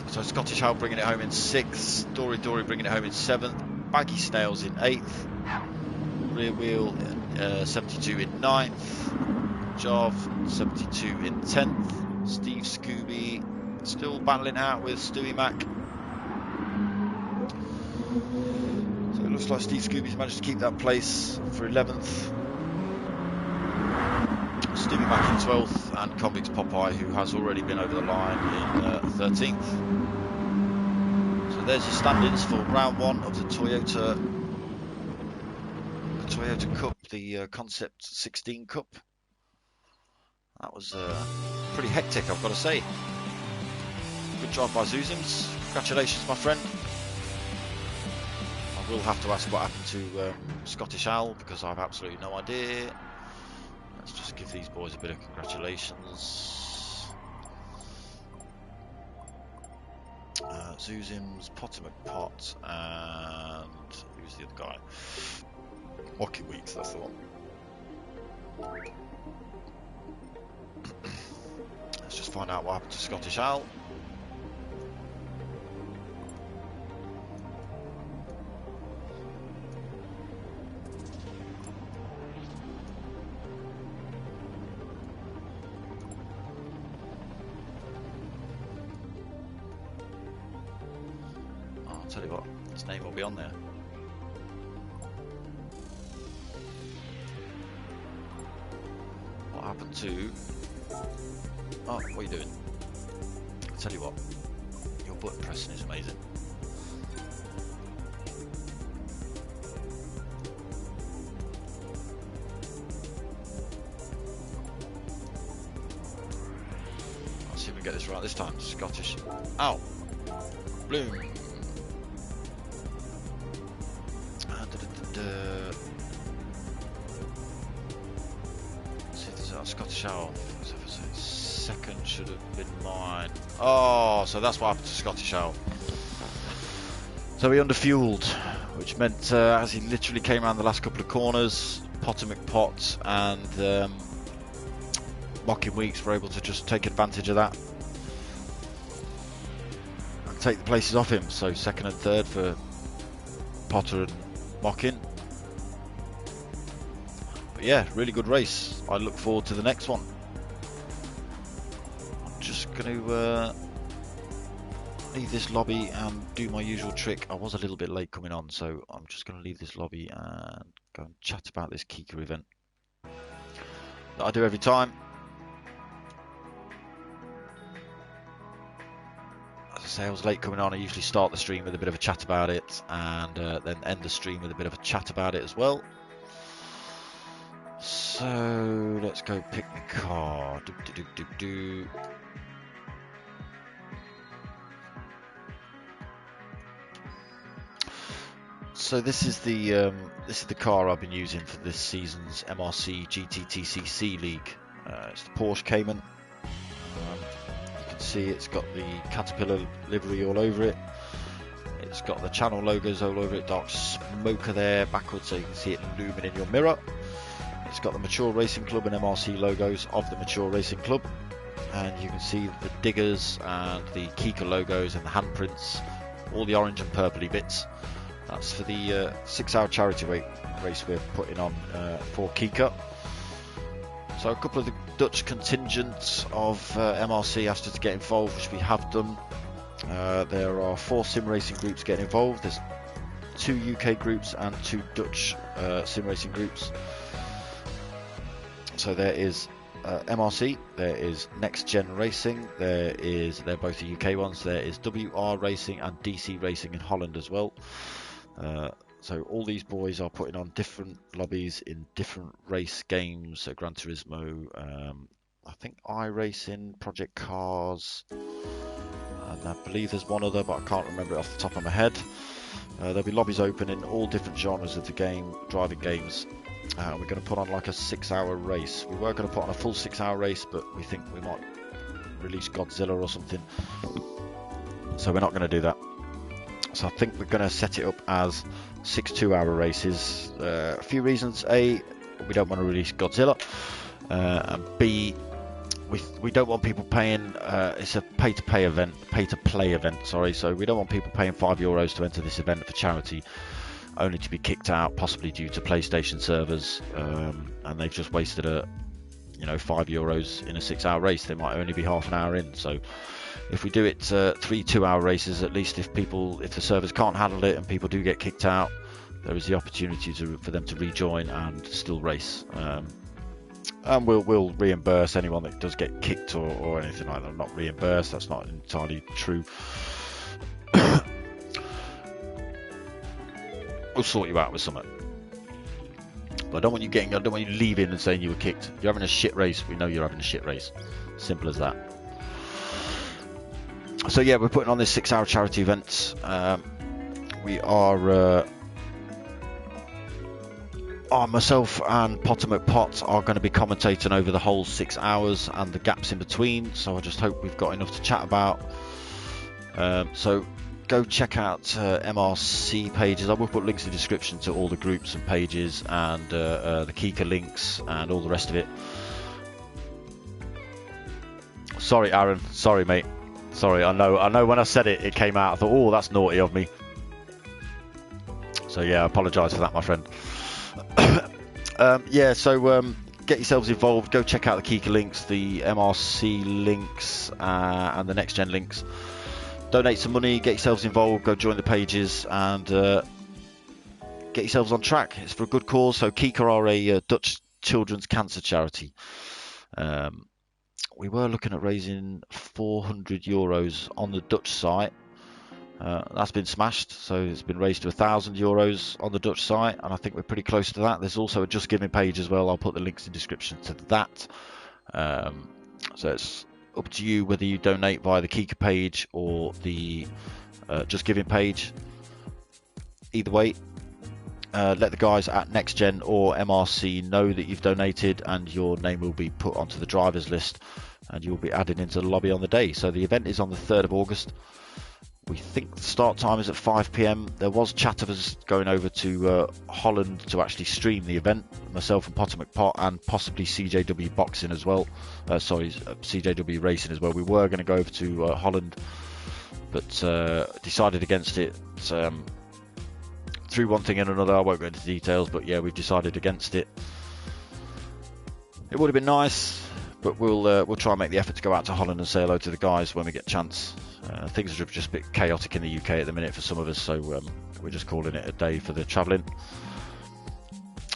So Scottish Owl bringing it home in 6th, Dory bringing it home in 7th, Baggy Snails in 8th, Rear Wheel 72 in 9th, Jarve 72 in 10th, Steve Scooby still battling out with Stewie Mac. So it looks like Steve Scooby's managed to keep that place for 11th. Stewie Mac in 12th, and Convicts Popeye, who has already been over the line, in 13th. So there's your standings for round 1 of the Toyota Cup, the Concept 16 Cup. That was pretty hectic, I've got to say. Good job by Zuzims. Congratulations, my friend. I will have to ask what happened to Scottish Owl, because I have absolutely no idea. Let's just give these boys a bit of congratulations. Zuzims, Potter McPot, and who's the other guy? Mocking Weeks, that's the one. Let's just find out what happened to Scottish Owl. I'll tell you what, his name will be on there. What happened to... Oh, what are you doing? I'll tell you what, your button pressing is amazing. Let's see if we get this right this time. Scottish Owl. Bloom. And see if there's a Scottish Owl. Second should have been mine. Oh, so that's what happened to Scottish Owl. So he underfueled, which meant as he literally came around the last couple of corners, Potter McPot and Mocking Weeks were able to just take advantage of that and take the places off him. So second and third for Potter and Mocking. But yeah, really good race. I look forward to the next one. I'm just going to leave this lobby and do my usual trick. I was a little bit late coming on, so I'm just going to leave this lobby and go and chat about this KIKA event that I do every time. As I say, I was late coming on. I usually start the stream with a bit of a chat about it, and then end the stream with a bit of a chat about it as well. So let's go pick the car. So this is the car I've been using for this season's MRC GTTCC League. It's the Porsche Cayman. You can see it's got the Caterpillar livery all over it. It's got the channel logos all over it. darksmoka there backwards, so you can see it looming in your mirror. It's got the Mature Racing Club and MRC logos of the Mature Racing Club, and you can see the diggers and the KIKA logos and the handprints, all the orange and purpley bits. That's for the 6-hour charity race we're putting on for KIKA. So a couple of the Dutch contingents of MRC asked us to get involved, which we have done. There are 4 sim racing groups getting involved. There's 2 UK groups and 2 Dutch sim racing groups. So there is MRC, there is Next Gen Racing, they're both the UK ones. There is WR Racing and DC Racing in Holland as well. So all these boys are putting on different lobbies in different race games. So Gran Turismo, I think iRacing, Project Cars, and I believe there's one other, but I can't remember it off the top of my head. There'll be lobbies open in all different genres of the game, driving games. We're going to put on like a 6-hour race. We were going to put on a full 6-hour race, but we think we might release Godzilla or something. So we're not going to do that. So I think we're going to set it up as 6 2-hour races. A few reasons. A, we don't want to release Godzilla. And B, we don't want people paying. It's a pay-to-play event. Sorry. So we don't want people paying €5 to enter this event for charity, only to be kicked out, possibly due to PlayStation servers, and they've just wasted €5 in a 6-hour race. They might only be half an hour in. So if we do it 3 2-hour races, at least if the servers can't handle it and people do get kicked out, there is the opportunity for them to rejoin and still race. And we'll reimburse anyone that does get kicked or anything like that. Not reimburse, that's not entirely true. We'll sort you out with something. But I don't want you leaving and saying you were kicked. You're having a shit race. We know you're having a shit race. Simple as that. So yeah, we're putting on this 6-hour charity event. We are myself and Potter McPot are going to be commentating over the whole 6 hours and the gaps in between. So I just hope we've got enough to chat about. So go check out MRC pages. I will put links in the description to all the groups and pages and the KIKA links and all the rest of it. Sorry, Aaron. Sorry, mate. Sorry. I know. When I said it, it came out. I thought, oh, that's naughty of me. So yeah, I apologise for that, my friend. Yeah. So get yourselves involved. Go check out the KIKA links, the MRC links, and the Next Gen links. Donate some money, get yourselves involved, go join the pages, and get yourselves on track. It's for a good cause. So KIKA are a Dutch children's cancer charity. We were looking at raising €400 on the Dutch site. That's been smashed, so it's been raised to €1,000 on the Dutch site, and I think we're pretty close to that. There's also a Just Giving page as well. I'll put the links in the description to that. So it's up to you whether you donate via the KIKA page or the Just Giving page. Either way, let the guys at Next Gen or MRC know that you've donated, and your name will be put onto the drivers list and you'll be added into the lobby on the day. So the event is on the 3rd of August. We think the start time is at 5 PM. There was chat of us going over to Holland to actually stream the event, myself and Potter McPot, and possibly CJW Boxing as well. CJW Racing as well. We were going to go over to Holland, but decided against it. Through one thing and another, I won't go into details, but yeah, we've decided against it. It would have been nice, but we'll try and make the effort to go out to Holland and say hello to the guys when we get a chance. Things are just a bit chaotic in the UK at the minute for some of us, so we're just calling it a day for the travelling.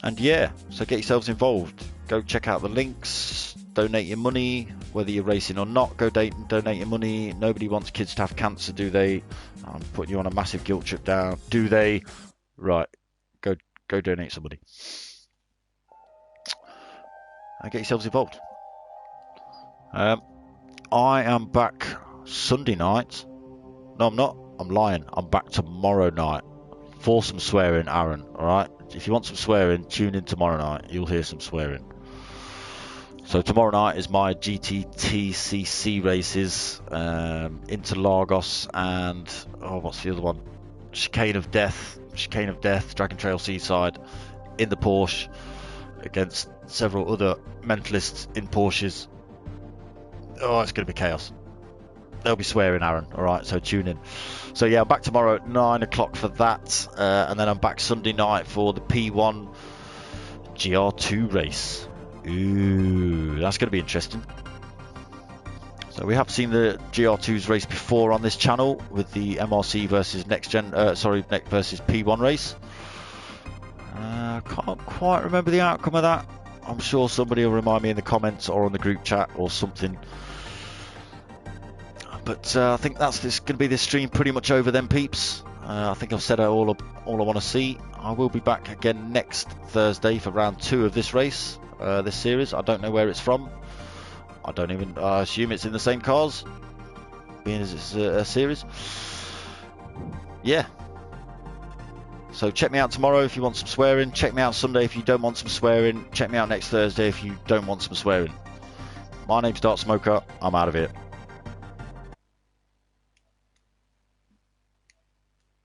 And yeah, so get yourselves involved. Go check out the links, donate your money, whether you're racing or not. Go donate your money. Nobody wants kids to have cancer, do they? I'm putting you on a massive guilt trip down, do they? Right, go donate some money and get yourselves involved. I am back Sunday night. No, I'm not. I'm lying. I'm back tomorrow night for some swearing, Aaron. Alright? If you want some swearing, tune in tomorrow night. You'll hear some swearing. So tomorrow night is my GTTCC races. Interlagos and... oh, what's the other one? Chicane of Death, Dragon Trail Seaside, in the Porsche, against several other mentalists in Porsches. Oh, it's going to be chaos. They'll be swearing, Aaron. Alright, so tune in. So yeah, I'm back tomorrow at 9 o'clock for that. And then I'm back Sunday night for the P1 GR2 race. Ooh, that's going to be interesting. So we have seen the GR2's race before on this channel with the MRC versus versus P1 race. I can't quite remember the outcome of that. I'm sure somebody will remind me in the comments or on the group chat or something. But I think that's going to be this stream pretty much over then, peeps. I think I've said all I want to see. I will be back again next Thursday for round 2 of this race, this series. I don't know where it's from. I assume it's in the same cars, being as it's a series. Yeah. So check me out tomorrow if you want some swearing. Check me out Sunday if you don't want some swearing. Check me out next Thursday if you don't want some swearing. My name's darksmoka. I'm out of here.